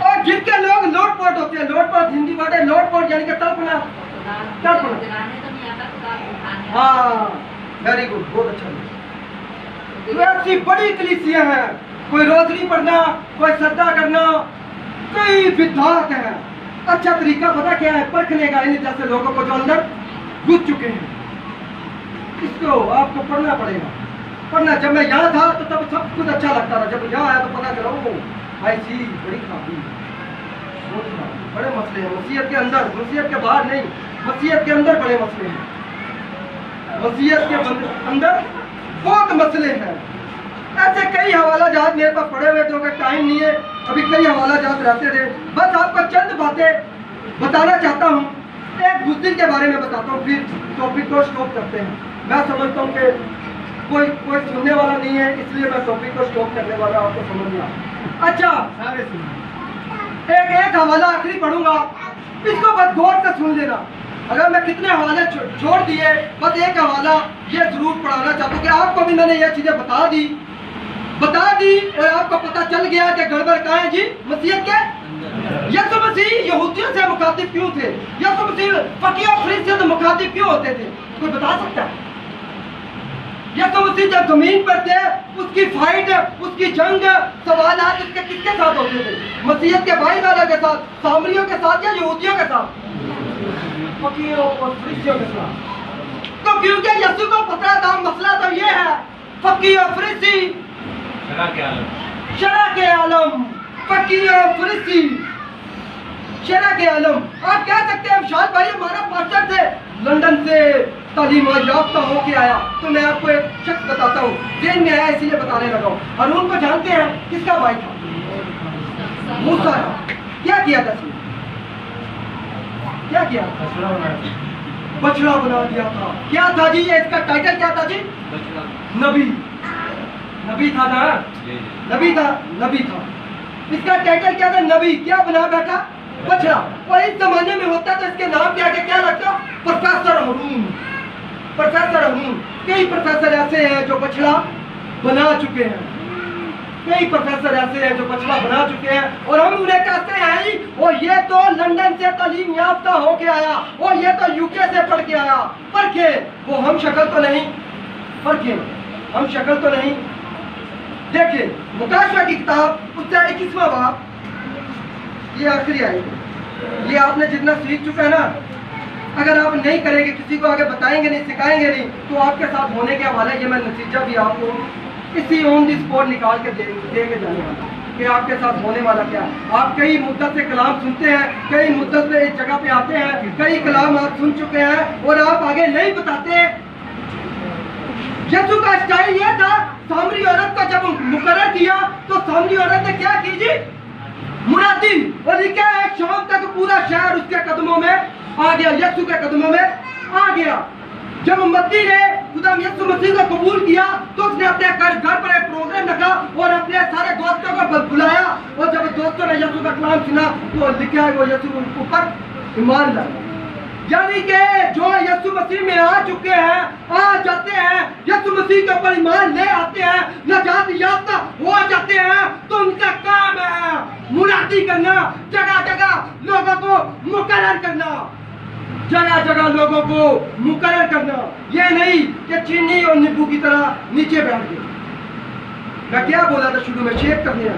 और गिर के लोग लोटपोट होते हैं। लोटपोट हिंदी वर्ड है, लोटपोट यानी कि तड़पना, तड़पना। हाँ वेरी गुड, बहुत अच्छा। तो ऐसी बड़ी कलीसियां हैं, कोई रोजरी पढ़ना, कोई सद्दा करना, कई विद्यात है। अच्छा तरीका पता क्या है परखने का इन जैसे लोगों को जो अंदर घुस चुके हैं? इसको आपको पढ़ना पड़ेगा, पढ़ना। जब मैं यहाँ था तो तब सब कुछ अच्छा लगता था, जब यहाँ आया तो पता चला वो ऐसी बड़ी खराबी, बड़े मसले हैं मसीहत के अंदर, मसीहत के बाहर नहीं, मसीहत के अंदर बड़े मसले हैं। मसीहत के अंदर बहुत मसले हैं। ऐसे कई हवाला जहाज मेरे पास पड़े हुए, जो कि टाइम नहीं है, अभी कई हवाला जहाज रहते थे। बस आपको चंद बातें बताना चाहता हूँ। एक बुज़दिल के बारे में बताता हूँ, फिर टॉपिक को स्टॉप करते हैं। मैं समझता हूँ कि कोई सुनने वाला नहीं है, इसलिए मैं टॉपिक को स्टॉप करने वाला, आपको समझ में आया। अच्छा सारे सुनिए, एक हवाला आखिरी पढ़ूंगा, इसको बस गौर से सुन लेना। अगर मैं कितने हवाले छोड़ दिए, बस एक हवाला ये जरूर पढ़ाना चाहता हूँ कि आपको भी मैंने ये चीजें बता दी और आपको पता चल गया कि गड़बड़ कहाँ है जी मसीहत के। यीशु मसीह यहूदियों से मुखातिब क्यों थे? यीशु मसीह फकीह फरीसियों से मुखातिब क्यों होते थे? कोई बता सकता है? यीशु मसीह जब जमीन पर थे, उसकी फाइट, उसकी जंग, सवालात उसके किसके साथ होते थे? मसीहत के भाई वालों के साथ, सामरियों के साथ या यहूदियों के साथ? फकीरों और फरिश्तियों के खिलाफ। तो क्योंकि यीशु को पता था मसला तो ये है, फकीर और फरिश्ती शरा के आलम, फकीर और फरिश्ती शरा के आलम। आप कह सकते हैं विशाल भाई हमारा पास्टर थे, लंदन से तालीम याफ्ता होके आया। तो मैं आपको एक शख्स बताता हूँ, जेल में आया इसीलिए बताने लगा हूँ। हारून को जानते हैं, किसका भाई था? मूसा। क्या किया था इसने? क्या किया? बछड़ा बना दिया था। क्या था जी ये, इसका टाइटल क्या था जी? नबी। नबी था ना? नबी था, नबी था। इसका टाइटल क्या था? नबी। क्या बना बैठा? बछड़ा। और इस जमाने में होता तो इसके नाम क्या क्या लगता? प्रोफेसर हारून। प्रोफेसर हारून। कई प्रोफेसर ऐसे हैं जो बछड़ा बना चुके हैं, कई प्रोफेसर ऐसे हैं जो बछड़ा बना चुके हैं, और हम उन्हें कहते हैं ही, और ये तो लंदन से तालीम याफ्ता होके आया, और ये तो यूके से पढ़ के आया। परखे वो हम शक्ल तो नहीं, परखे हम शक्ल तो नहीं। देखिए मुकाशवा की किताब उसका 21वां बाब, ये आखिरी आएगी। ये आपने जितना सीख चुका है ना, अगर आप नहीं करेंगे, किसी को आगे बताएंगे नहीं, सिखाएंगे नहीं, तो आपके साथ होने के हवाले ये मैं नतीजा भी आपको इसी ऑन दी स्पॉट निकाल के दे के जाने वाला कि आपके साथ होने वाला क्या। आप कई मुद्दत से कलाम सुनते हैं, कई मुद्दत से इस जगह पे आते हैं, कई कलाम आप सुन चुके हैं और आप आगे नहीं बताते। यीशु का स्टाइल ये था, सामरी औरत को जब मुकर्रर किया तो सामरी औरत ने क्या की जी? मुनादी। और लिखा है शाम तक पूरा शहर उसके कदमों में आ गया, यीशु के कदमों में आ गया। जब उम्मती ने खुदा यीशु मसीह को कबूल किया तो उसने अपने घर पर एक प्रोग्राम रखा और अपने सारे दोस्तों को बुलाया, और जब दोस्तों ने यीशु का कलाम सुना तो लिखा है वो यीशु के ऊपर ईमान लाया। यानी कि जो यीशु मसीह में आ चुके हैं, आ जाते हैं, यीशु मसीह के ऊपर ईमान ले आते हैं, नजात याफ्ता हो जाते हैं, तो उनका काम है मुनादी करना, जगह जगह लोगों को मुकर्रर करना, जगह जगह लोगों को मुकर्रर करना। ये नहीं कि चीनी और नींबू की तरह नीचे बैठ गए। मैं क्या बोला था शुरू में? शेक करने आया।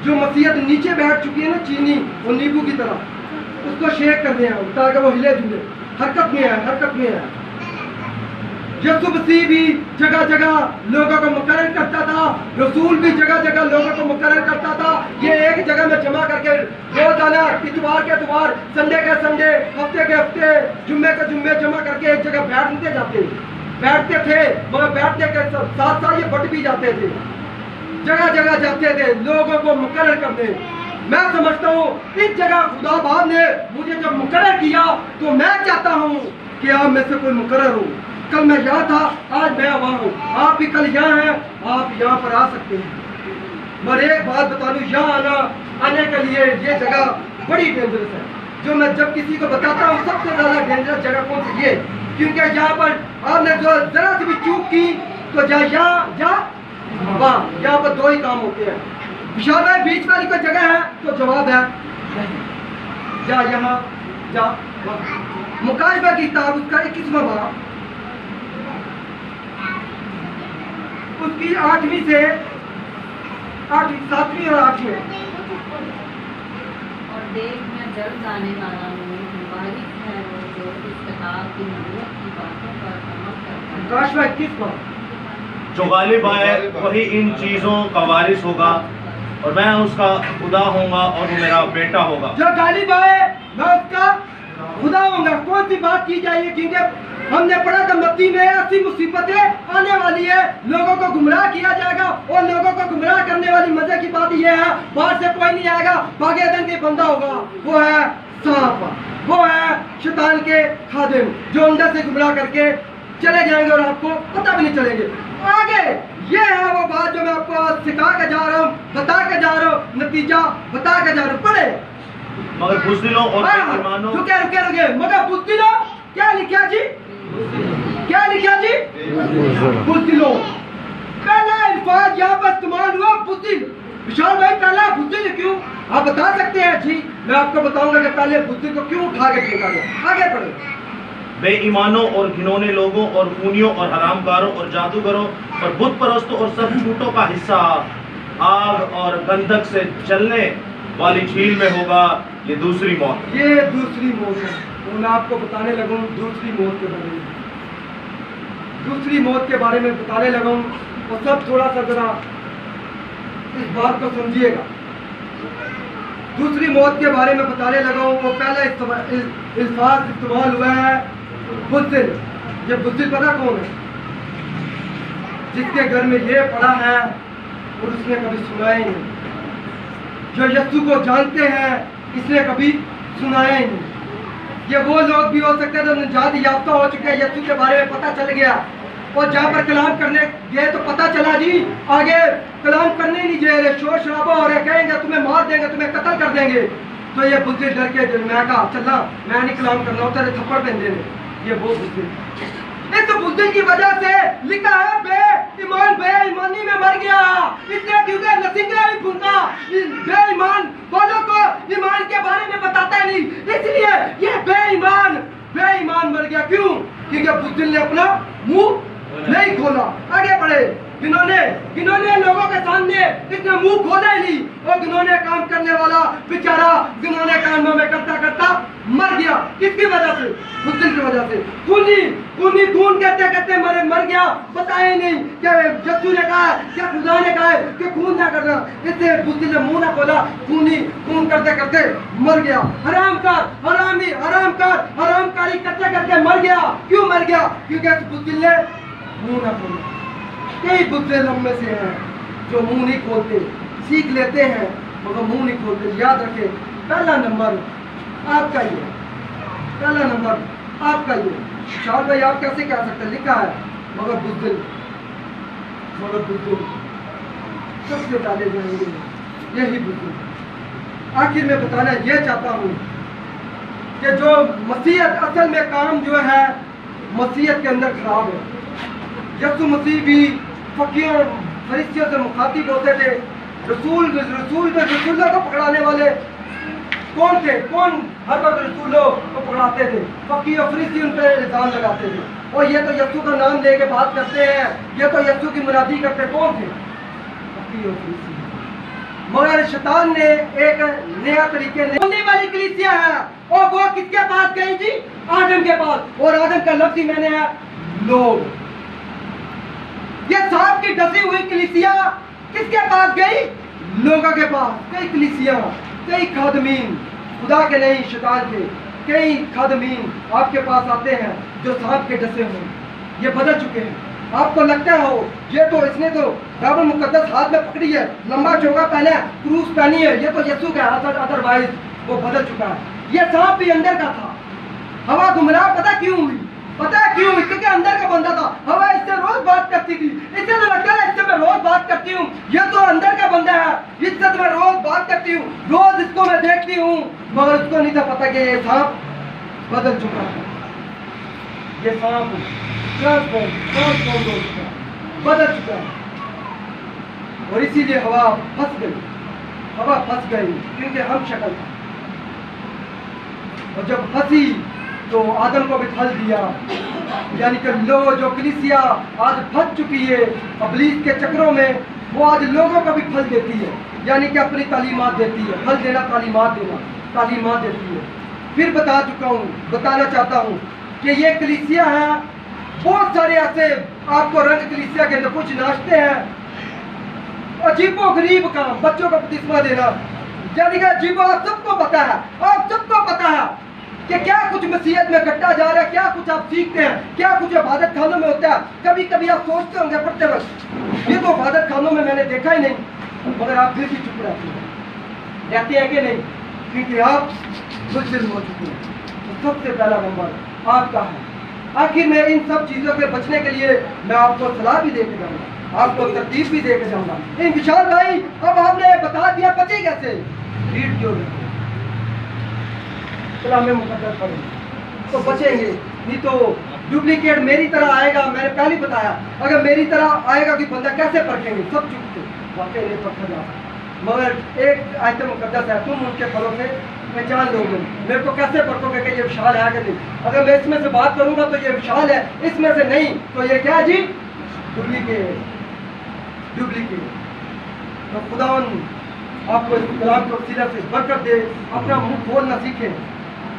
जो मसीहत नीचे बैठ चुकी है ना, चीनी और नींबू की तरह, उसको शेक करने आया ताकि वो हिले जुले, हरकत में आए, हरकत में आए। यीशु मसीह भी जगह जगह लोगों को मुकर्रर करता था, रसूल भी जगह जगह लोगों को मुकर्रर करता था। ये एक जगह में जमा करके रोजाना, इतवार के इतवार, संडे के संडे, हफ्ते के हफ्ते, जुम्मे के जुम्मे जमा करके एक जगह बैठते थे, मगर बैठने के साथ साथ ये बट भी जाते थे, जगह जगह जाते थे लोगों को मुकर्रर करने। मैं समझता हूँ इस जगह खुदा बाप ने मुझे जब मुकर्रर किया तो मैं चाहता हूँ कि आप में से कोई मुकर्रर हो। कल मैं यहाँ था, आज मैं वहाँ हूँ, आप भी कल यहाँ हैं, आप यहाँ पर आ सकते हैं। मगर एक बात बता दूँ, यहाँ आने के लिए ये जगह बड़ी डेंजरस है। जो मैं जब किसी को बताता हूँ सबसे ज़्यादा डेंजरस जगह कौन सी? ये, क्योंकि यहाँ पर आपने जो जरा सी भी चूक की तो जा वहाँ, यहाँ पर दो ही काम होते हैं। विशाल भाई बीच वाली कोई जगह है तो जवाब है जा यहाँ जा वहाँ। मुकाशवा की किताब उसका 21वां बाब, उसकी 8वीं से 7वीं और 8वीं। और देख मैं जल्द आने वाला हूँ, मुबारक है वो जो इस किताब की नबूवत की बातों पर अमल करता है। मुकाशवा 21 बाब। जो गालिब है वही इन चीज़ों का वारिस होगा, और मैं उसका खुदा होऊंगा और वो मेरा बेटा होगा। जो गालिब है मैं उसका खुदा होऊंगा। कौन सी बात की जाए? क्योंकि हमने पढ़ा था मत्ती में ऐसी मुसीबतें आने वाली है, लोगों को गुमराह किया जाएगा, और लोगों को गुमराह करने वाली मजे की बात यह है बाहर से कोई नहीं आएगा, बागेदन के बंदा होगा, वो है सांप, वो है शैतान के खादिम, जो अंदर से गुमराह करके चले जाएंगे और आपको पता भी नहीं चलेंगे। आगे ये है वो बात जो मैं आपको सिखा के जा रहा हूँ, बता के जा रहा हूँ, नतीजा बता के जा रहा हूँ। पढ़े मगर बुज़दिलों और बेईमानों, रुके मगर बुज़दिलों, क्या लिखा जी? क्या लिखा जी? बुज़दिलों। पहला अल्फाज यहाँ पर इस्तेमाल हुआ बुज़दिल। विशाल भाई पहला बुज़दिल क्यों? आप बता सकते हैं जी? मैं आपको बताऊंगा कि पहले बुज़दिल को क्यों उठा के फेंका गया। आगे पढ़े। बेईमानों और घिनौने लोगों और खूनियों और हरामकारों और जादूगरों और बुत परस्तों और सब झूठों का हिस्सा आग और गंधक से चलने वाली झील में होगा। ये दूसरी मौत। ये दूसरी मौत है। तो मैं आपको बताने लगा हूँ दूसरी मौत के बारे में, दूसरी मौत के बारे में बताने लगा हूँ। और सब थोड़ा सा जरा इस बात को समझिएगा। दूसरी मौत के बारे में बताने लगा हूँ। वो पहला इल्फाज इस्तेमाल हुआ है बुज़दिल। ये बुज़दिल पता कौन है? जिसके घर में ये पड़ा है और उसने कभी सुना ही नहीं, जो यस्सु को जानते हैं इसने कभी सुनाया ही नहीं। ये वो लोग भी हो सकते हैं जो निजात याफ्ता हो चुके हैं, यस्सु के बारे में पता चल गया और जहाँ पर कलाम करने गए तो पता चला जी आगे कलाम करने नहीं दे रहे, शोर शराबा हो रहा है, कहेंगे तुम्हें मार देंगे, तुम्हें कत्ल कर देंगे। तो ये बुज़दिल डर के मैं कहा चलना मैं नहीं कलाम करना, तेरे थप्पड़ पहन देने। ये वो बुज़दिल, इस बुज़दिल की वजह से लिखा है बेईमानी में मर गया, इसलिए क्योंकि नसिंगा ही फूंका बेईमान वालों को ईमान के बारे में बताता नहीं, इसलिए ये बेईमान मर गया। क्यों? क्योंकि बुज़दिल ने अपना मुंह नहीं खोला। आगे बढ़े, जिन्होंने लोगों के सामने इसने मुंह खोला ही नहीं, और जिन्होंने काम करने वाला बेचारा जिन्होंने कामों में करता मर गया। किसकी वजह से? बुज़दिल की वजह से। खून कहते मर गया, बताया नहीं क्या यस्सु ने कहा, क्या खुदा ने कहा कि खून ना करना, इससे बुज़दिल ने मुंह ना खोला, खून करते मर गया। हरामकारी करते मर गया। क्यों मर गया? क्योंकि बुज़दिल ने मुंह ना खोला। कई बुज़दिल हम में से हैं जो मुंह नहीं खोलते, सीख लेते हैं मगर मुंह नहीं खोलते। याद रखें, पहला नंबर आपका ही है, पहला नंबर आपका ही है। शाह भाई आप कैसे कह सकते हैं? लिखा है मगर बुज़दिल सबसे पहले जाएंगे, यही बुज़दिल। आखिर में बताना ये चाहता हूँ कि जो मसीहत असल में काम जो है मसीहत के अंदर खराब है। यस्सु मसीह भी फकीरों फरिसियों से मुखातिब होते थे। रसूलों को पकड़ाने वाले कौन थे? कौन हर वक्त रसूलों को पकड़ाते थे? फकीर और फरीसी उन पर इल्जाम लगाते थे, और ये तो यस्सु का नाम लेके बात करते हैं, ये तो यस्सु की मुनादी करते। कौन थे? फकीर और फरीसी। मगर शैतान ने एक नया तरीके बोलने वाली कलीसिया है, और वो किसके पास गई जी? आदम के पास। और आदम का लफ्ज़ ही मैंने है लोग। ये सांप की डसी हुई कलीसिया किसके पास गई? लोगों के पास। कई कलीसिया, कई खादमीन, खुदा के नहीं शैतान के, कई खादमीन आपके पास आते हैं जो सांप के डसे हुए, ये बदल चुके हैं। आपको लगता हो ये तो इसने तो बाइबल मुकद्दस हाथ में पकड़ी है, लंबा चौका पहना है, क्रूस पहनी है, ये तो यस्सु का हाथ, अदरवाइज वो बदल चुका है। ये सांप भी अंदर का था। हवा गुमराह पता क्यों हुई? पता है क्यों? क्योंकि अंदर का बंदा था। हवा इससे रोज बात करती थी, इससे तो लगता है इससे मैं रोज बात करती हूँ, ये तो अंदर का बंदा है, इससे तो मैं रोज बात करती हूँ, रोज इसको मैं देखती हूँ। मगर उसको नहीं था पता कि ये सांप बदल चुका है। ये सांप बदल चुका है, और इसीलिए हवा फंस गई क्योंकि हम शक्ल था। और जब फंसी तो आदम को भी फल दिया, यानी कि लोग जो कलीसिया आज फंस चुकी है इब्लीस के चक्रों में, वो आज लोगों को भी फल देती है, यानी कि अपनी तालीमात देती है। फल देना तालीमात देती है। फिर बताना चाहता हूँ कि ये कलीसिया है, बहुत सारे ऐसे आपको रंग कलीसिया के अंदर कुछ नाचते हैं अजीबो गरीब काम, बच्चों को बपतिस्मा देना, यानी कि अजीबो। आप सबको पता है कि क्या कुछ मसीहत में घटता जा रहा है, क्या कुछ आप सीखते हैं, क्या कुछ इबादत खानों में होता है। कभी कभी आप सोचते होंगे पढ़ते वक्त ये तो इबादत खानों में मैंने देखा ही नहीं, मगर आप फिर भी चुप रहते हैं कि नहीं? क्योंकि आप बुज़दिल हो चुके हैं। तो सबसे पहला नंबर आपका है। आखिर में इन सब चीज़ों से बचने के लिए मैं आपको सलाह भी देके जाऊँगा, आपको तरतीब भी देके जाऊँगा। इन विशाल भाई अब आपने बता दिया बचे कैसे, रीड क्यों कलाम मुकद्दस पढ़ेंगे तो बचेंगे, नहीं तो डुप्लीकेट मेरी तरह आएगा। मैंने पहले बताया, अगर मेरी तरह आएगा कि बंदा कैसे परखेंगे? सब चुप थे, वाकई नहीं परखा जाता। मगर एक आयत मुकद्दस है, तुम उनके फलों से पहचान लोगे। मेरे को कैसे परखोगे कि ये विशाल है कि नहीं? अगर मैं इसमें से बात करूंगा तो ये विशाल है, इसमें से नहीं तो ये क्या है जी? डुप्लीकेट। तो खुदावन आपको इस कलाम को वसीला से बरकत दे। अपना मुंह खोलना सीखें,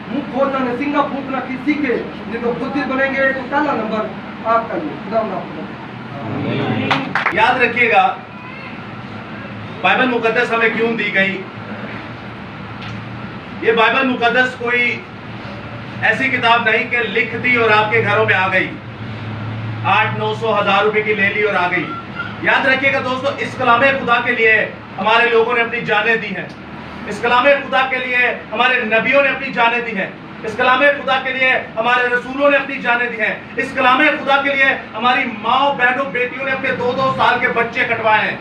मुंह खोलना नहीं, सिंगा फूंकना की सीखे, नहीं तो बुद्धि बनेंगे तो पहला नंबर आपका ही। खुदा आपको याद रखिएगा बाइबल मुकद्दस हमें क्यों दी गई। ये बाइबल मुकद्दस कोई ऐसी किताब नहीं कि लिख दी और आपके घरों में आ गई, 800-900-1000 रुपए की ले ली और आ गई। याद रखिएगा दोस्तों, इस कलामे खुदा के लिए हमारे लोगों ने अपनी जानें दी हैं। इस कलामे खुदा के लिए हमारे नबियों ने अपनी जानें दी हैं। इस कलामे खुदा के लिए हमारे रसूलों ने अपनी जानें दी हैं। इस कलामे खुदा के लिए हमारी माँ बहनों बेटियों ने अपने 2-2 साल के बच्चे कटवाए हैं,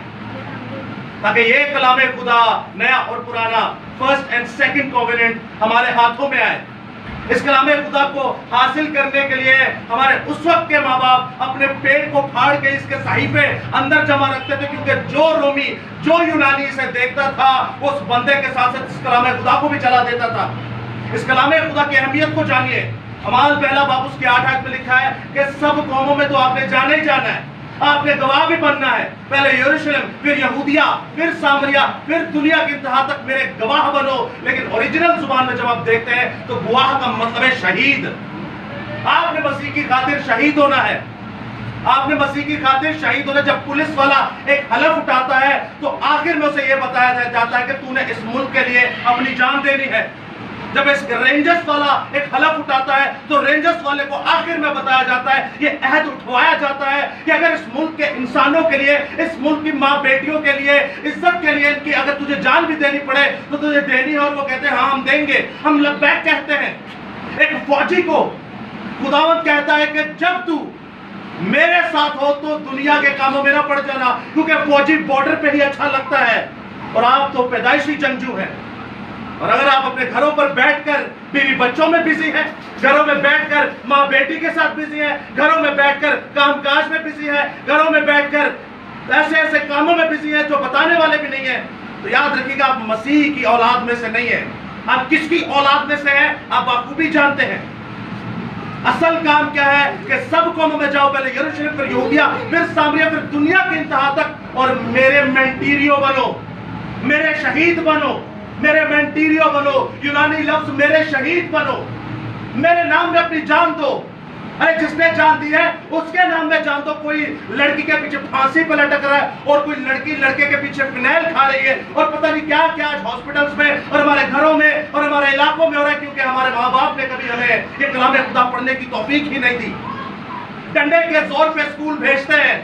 ताकि ये कलामे खुदा नया और पुराना, फर्स्ट एंड सेकंड कॉवेनेंट हमारे हाथों में आए। इस कलामे खुदा को हासिल करने के लिए हमारे उस वक्त के माँ बाप अपने पेट को फाड़ के इसके सहीफे अंदर जमा रखते थे, क्योंकि जो रोमी, जो यूनानी इसे देखता था उस बंदे के साथ साथ इस कलामे खुदा को भी चला देता था। इस कलामे खुदा की अहमियत को जानिए। अमाल पहला बाब उसके 8 में लिखा है कि सब कौमों में तो आपने जाना ही जाना है, आपने गवाह भी बनना है। पहले यरूशलेम, फिर यहूदिया, फिर सामरिया, फिर दुनिया की इंतहा तक मेरे गवाह बनो। लेकिन ओरिजिनल जुबान में जब आप देखते हैं तो गवाह का मतलब है शहीद। आपने मसीह की खातिर शहीद होना है। आपने मसीह की खातिर शहीद होना। जब पुलिस वाला एक हलफ उठाता है तो आखिर में उसे यह बताया जाता है कि तूने इस मुल्क के लिए अपनी जान देनी है। जब इस रेंजर्स वाला एक हलफ उठाता है तो रेंजर्स वाले को आखिर में बताया जाता है, ये अहद उठवाया जाता है कि अगर इस मुल्क के इंसानों के लिए, इस मुल्क की माँ बेटियों के लिए, इज्जत के लिए, इनकी अगर तुझे जान भी देनी पड़े तो तुझे देनी है। और वो कहते हैं हाँ हम देंगे, हम लब्बैक कहते हैं। एक फौजी को खुदावंद कहता है कि जब तू मेरे साथ हो तो दुनिया के कामों में ना पड़ जाना, क्योंकि फौजी बॉर्डर पे ही अच्छा लगता है और आप तो पैदाइशी जंगजू हैं। और अगर आप अपने घरों पर बैठकर बीवी बच्चों में बिजी हैं, घरों में बैठकर माँ बेटी के साथ बिजी है, घरों में बैठकर कामकाज में बिजी है, घरों में बैठकर ऐसे ऐसे कामों में बिजी है जो बताने वाले भी नहीं है, तो याद रखिएगा आप मसीह की औलाद में से नहीं है। आप किसकी औलाद में से हैं आप बखूबी जानते हैं। असल काम क्या है कि सब कौमों में जाओ, पहले यरूशलेम, फिर यहूदिया, फिर सामरिया, फिर दुनिया की इंतहा तक, और मेरे मेंटीरियो बनो, मेरे शहीद बनो, मेरे मेंटीरियो बनो। यूनानी लफ्ज मेरे शहीद बनो, मेरे नाम में अपनी जान दो। अरे जिसने जान दी है उसके नाम में जान दो। कोई लड़की के पीछे फांसी पर लटक रहा है और कोई लड़की लड़के के पीछे फिनाइल खा रही है और पता नहीं क्या क्या हॉस्पिटल्स में और हमारे घरों में और हमारे इलाकों में हो रहा है, क्योंकि हमारे माँ बाप ने कभी हमें ये कलामे खुदा पढ़ने की तौफीक ही नहीं दी। डंडे के जोर पे स्कूल भेजते हैं,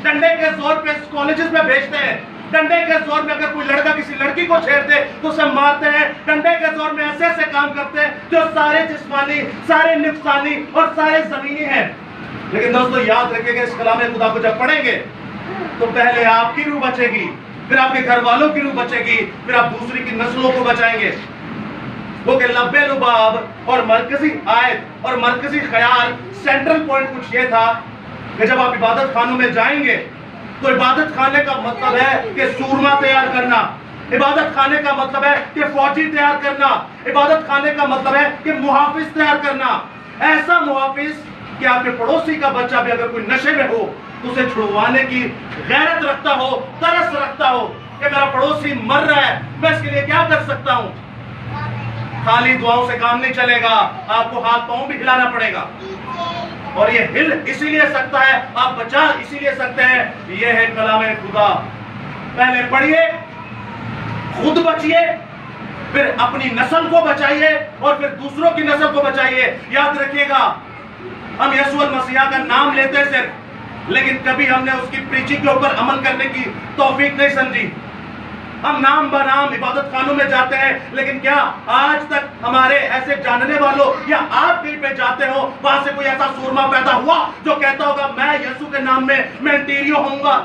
डंडे के जोर पे कॉलेजेस में भेजते हैं, डंडे के जोर में अगर कोई लड़का किसी लड़की को छेड़ दे तो उसे मारते हैं, डंडे के जोर में ऐसे ऐसे काम करते हैं जो सारे जिस्मानी, सारे निफ्सानी और सारे जमीनी हैं। लेकिन दोस्तों याद रखिएगा, इस कलामे खुदा को जब पढ़ेंगे तो पहले आपकी रूह बचेगी, फिर आपके घर वालों की रूह बचेगी, फिर आप दूसरी की नस्लों को बचाएंगे। वो के लब्बे लुबाब और मरकजी आयत और मरकजी ख्याल, सेंट्रल पॉइंट कुछ ये था कि जब आप इबादत खानों में जाएंगे तो इबादत खाने का मतलब है कि सूरमा तैयार करना, इबादत खाने का मतलब है कि फौजी तैयार करना, इबादत खाने का मतलब है कि मुहाफिज तैयार करना। ऐसा मुहाफिज कि आपके पड़ोसी का बच्चा भी अगर कोई नशे में हो तो उसे छुड़वाने की गैरत रखता हो, तरस रखता हो कि मेरा पड़ोसी मर रहा है, मैं इसके लिए क्या कर सकता हूं। खाली दुआओं से काम नहीं चलेगा, आपको हाथ पांव भी हिलाना पड़ेगा। और ये हिल इसीलिए सकता है, आप बचा इसीलिए सकते हैं, ये है कलामे खुदा। पहले पढ़िए, खुद बचिए, फिर अपनी नस्ल को बचाइए और फिर दूसरों की नस्ल को बचाइए। याद रखिएगा, हम यीशु मसीहा का नाम लेते हैं सिर्फ, लेकिन कभी हमने उसकी प्रीचिंग के ऊपर अमल करने की तौफीक नहीं समझी। हम नाम बनाम इबादत खानों में जाते हैं, लेकिन क्या आज तक हमारे ऐसे जानने वालों या आप कहीं पे जाते हो वहां से कोई ऐसा सूरमा पैदा हुआ जो कहता होगा मैं यीशु के नाम में मेंटीरियो होऊंगा,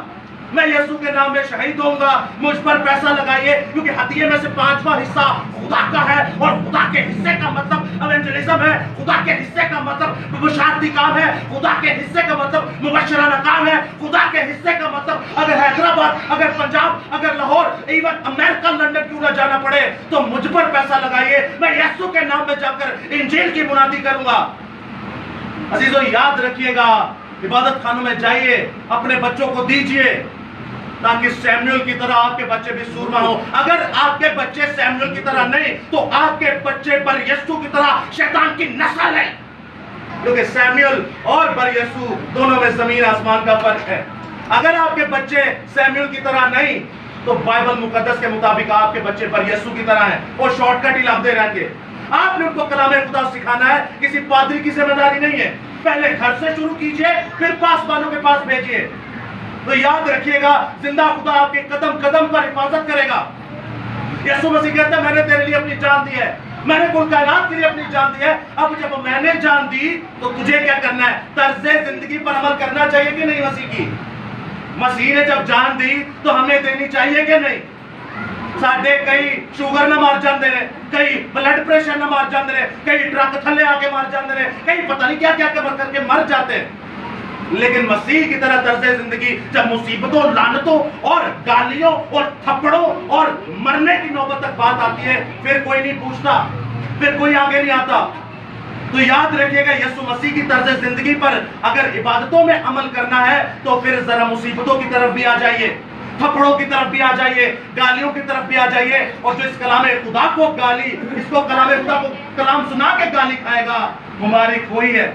मैं यीशु के नाम में शहीद होऊंगा, मुझ पर पैसा लगाइए, क्योंकि हदिये में से 5वां हिस्सा खुदा का है और खुदा के हिस्से का मतलब एवेंजलिज्म है, खुदा के हिस्से का मतलब बुशारती काम है, खुदा के हिस्से का मतलब मुबशराना काम है, खुदा के हिस्से का मतलब अगर हैदराबाद, अगर पंजाब, अगर लाहौर, इवन अमेरिका, लंदन क्यों ना जाना पड़े तो मुझ पर पैसा लगाइए, मैं यीशु के नाम में जाकर इंजील की मुनादी करूंगा। अजीजों याद रखिएगा, इबादत खानों में जाइए, अपने बच्चों को दीजिए, ताकि सैमुअल की तरह आपके बच्चे भी सूरमा हो। अगर आपके बच्चे सैमुअल की तरह नहीं, तो आपके बच्चे बरयस्सु की तरह शैतान की नस्ल है, क्योंकि सैमुअल और बरयस्सु दोनों में जमीन आसमान का फर्क है। अगर आपके बच्चे सैमुअल की तरह नहीं, तो बाइबल मुकद्दस के मुताबिक आपके बच्चे बरयस्सु की तरह हैं और शॉर्टकट ही लाते रहेंगे। आपने उनको कलाम खुदा सिखाना है, किसी पादरी की जिम्मेदारी नहीं है। पहले घर से शुरू कीजिए, फिर पासवानों के पास भेजिए। तो याद रखिएगा, जिंदा खुदा आपके कदम कदम पर हिफाजत करेगा। यीशु मसीह कहता है, मैंने तेरे लिए अपनी जान दी है, मैंने कुल कायनात के लिए अपनी जान दी है। अब जब मैंने जान दी, तो तुझे क्या करना है? तर्ज़े जिंदगी पर अमल करना चाहिए कि नहीं? मसीह की मसीह ने जब जान दी, तो हमें देनी चाहिए कि नहीं? साढ़े कई शुगर ना मार जाते हैं, कई ब्लड प्रेशर ना मार जाते हैं, कई ट्रक थले आके मार जाते हैं, कई पता नहीं क्या क्या करके मर जाते हैं। लेकिन मसीह की तरह तर्ज़े जिंदगी जब मुसीबतों, लानतों और गालियों और थप्पड़ों और मरने की नौबत तक बात आती है, फिर कोई नहीं पूछता, फिर कोई आगे नहीं आता। तो याद रखिएगा, यीशु मसीह की तर्ज़े जिंदगी पर अगर इबादतों में अमल करना है, तो फिर जरा मुसीबतों की तरफ भी आ जाइए, थप्पड़ों की तरफ भी आ जाइए, गालियों की तरफ भी आ जाइए। और जो इस कलाम खुदा को गाली, इसको कलाम खुदा को कलाम सुना के गाली खाएगा, मुबारक हुई है।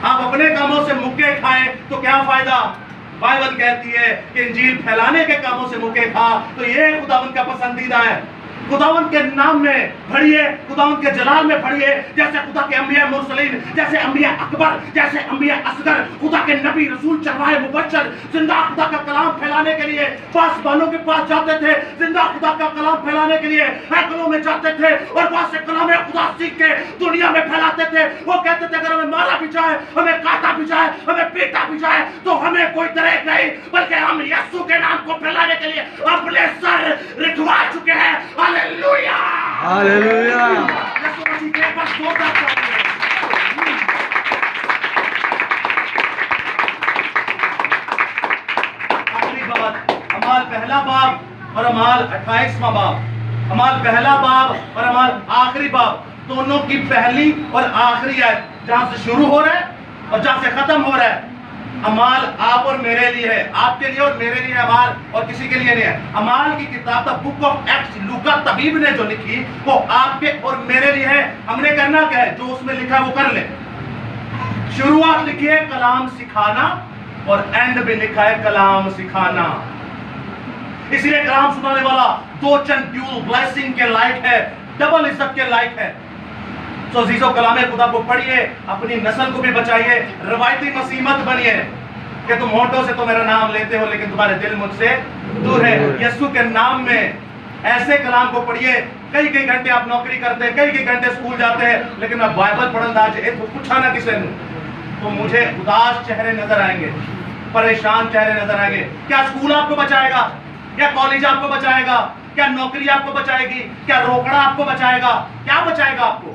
आप अपने कामों से मुक्के खाएं तो क्या फायदा? बाइबल कहती है कि इंजील फैलाने के कामों से मुक्के खा, तो ये खुदावंद का पसंदीदा है। खुदावंद के नाम में बढ़िए, खुदावंद के जलाल में बढ़िए, जैसे खुदा के अंबिया मुरसलीन, जैसे अंबिया अकबर, जैसे अंबिया असगर, खुदा के नबी, रसूल, चरवाहे, मुबश्शिर, जिंदा खुदा का कलाम फैलाने के लिए पासवानों के पास जाते थे, जिंदा खुदा का कलाम फैलाने के लिए हैकलों में जाते थे और वहां से कलाम खुदा सीख के दुनिया में फैलाते थे। वो कहते थे, अगर हमें मारा भी जाए, हमें काटा भी जाए, हमें पीटा भी जाए, तो हमें कोई तरह नहीं, बल्कि हम यीशु के नाम को फैलाने के लिए अपने सर रिठवा चुके हैं। Hallelujah, hallelujah. यीशु मसीह के पास जोरदार तालियां। आखिरी बात, अमाल पहला बाब और अमाल 28वां बाब, अमाल पहला बाब और अमाल आखिरी बाब, दोनों की पहली और आखिरी आयत, जहां से शुरू हो रहा है और जहां से खत्म हो रहा है। अमाल आप और मेरे लिए है, आपके लिए और मेरे लिए अमाल और किसी के लिए नहीं है। अमाल की किताब द बुक ऑफ एक्ट्स लूका तबीब ने जो लिखी, वो आपके और मेरे लिए है। हमने करना क्या है? जो उसमें लिखा है वो कर ले। शुरुआत लिखी है कलाम सिखाना और एंड भी लिखा है कलाम सिखाना। इसलिए कलाम सुनाने वाला दो चंद ड्यूल ब्लेसिंग के लायक है, डबल इज्जत के लायक है। तो जीजो कलाम खुदा को पढ़िए, अपनी नस्ल को भी बचाइए। रवायती मसीह मत बनिए कि तुम होठों से तो मेरा नाम लेते हो, लेकिन तुम्हारे दिल मुझसे दूर है। यीशु के नाम में ऐसे कलाम को पढ़िए। कई कई घंटे आप नौकरी करते हैं, कई कई घंटे स्कूल जाते हैं, लेकिन आप बाइबल पढ़न आज तो पूछा ना किसी ने, तो मुझे उदास चेहरे नजर आएंगे, परेशान चेहरे नजर आएंगे। क्या स्कूल आपको बचाएगा? क्या कॉलेज आपको बचाएगा? क्या नौकरी आपको बचाएगी? क्या रोकड़ा आपको बचाएगा? क्या बचाएगा आपको?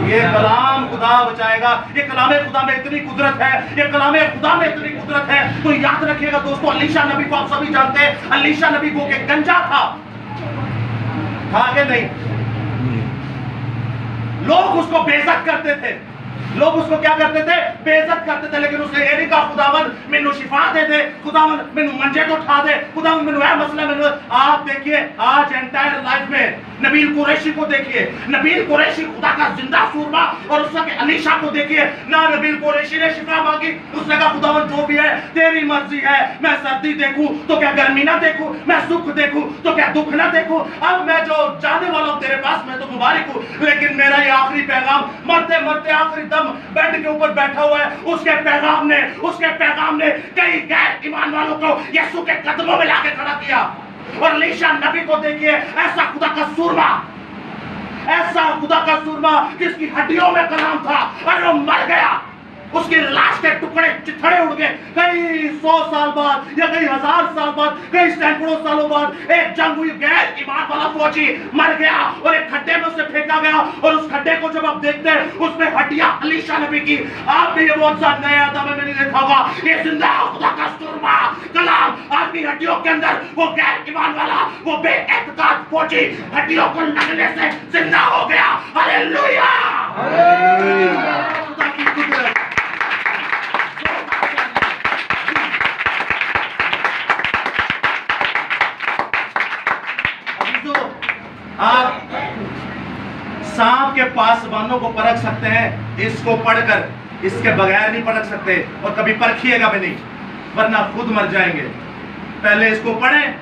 ये कलाम खुदा बचाएगा। ये कलाम खुदा में इतनी कुदरत है, ये कलाम खुदा में इतनी कुदरत है। तो याद रखिएगा दोस्तों, अलीशा नबी को आप सभी जानते हैं। अलीशा नबी को के गंजा था कि नहीं? लोग उसको बेइज्जत करते थे, लोग उसको क्या करते थे? बेइज्जत करते थे। लेकिन उसने ये नहीं कहा, खुदावन मैनू शिफा दे दे, खुदावन मैनू मंजे तो उठा दे, खुदावन मैनू है मसला मैनू। आप देखिए आज एंटायर लाइफ में नबील कुरैशी को देखिए, नबील कुरैशी खुदा का जिंदा सूरमा, और उसके अलीशा को देखिए ना, नबील कुरैशी ने शिफा मांगी, उसने कहा खुदावन जो भी है तेरी मर्जी है, मैं सर्दी देखूं तो क्या गर्मी ना देखूं, मैं सुख देखूं तो क्या दुख ना देखूं। अब मैं जो जाने वाला हूं तेरे पास, मैं तो मुबारक हूं, लेकिन मेरा ये आखिरी पैगाम, मरते मरते आखिरी दम बेड के ऊपर बैठा हुआ है, उसके पैगाम ने कई गैर ईमान वालों को यीशु के कदमों में लाके खड़ा किया। और अलीशा नबी को देखिए, ऐसा खुदा का सूरमा, ऐसा खुदा का सूरमा जिसकी हड्डियों में कलाम था, और वो मर गया, उसकी लाश के टुकड़े चिथड़े उड़ गए। कई 100 साल बाद या कई 1000 साल बाद, कई सैकड़ों सालों बाद एक जंग हुई, गैर ईमान वाला फौजी मर गया और एक खड्डे में उसे फेंका गया। और उस खड्डे को जब आप देखते हैं, उसमें हड्डियां अलीशा नबी की। आपने ये बहुत सा नया आदम में नहीं देखा होगा, ये जिंदा खुदा का सूरमा कलाम आपकी हड्डियों के अंदर, वो गैर ईमान वाला, वो बेएतकाद फौजी हड्डियों को लगने से जिंदा हो गया। हालेलुया, खुदा की कुदरत। परख सकते हैं इसको पढ़कर, इसके बगैर नहीं परख सकते और कभी परखिएगा भी नहीं, वरना खुद मर जाएंगे। पहले इसको पढ़ें,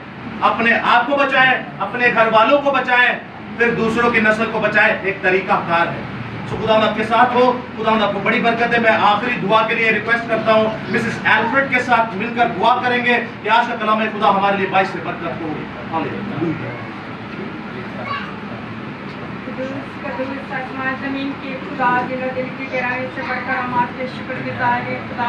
अपने आप को बचाएं, अपने घर वालों को बचाएं, फिर दूसरों की नस्ल को बचाएं। एक तरीका कार है। सो खुदा आपके साथ हो, खुदा आपको बड़ी बरकत है। मैं आखिरी दुआ के लिए रिक्वेस्ट करता हूँ, मिसेस एल्फ्रेड के साथ मिलकर दुआ करेंगे कि आज का कलाम खुदा हमारे लिए बाइस से बरकत हो। हालेलुया। कदूस आसमान जमीन के खुदा, दिल की गहराई से बढ़कर हम आपके शुक्रगुजार हैं खुदा।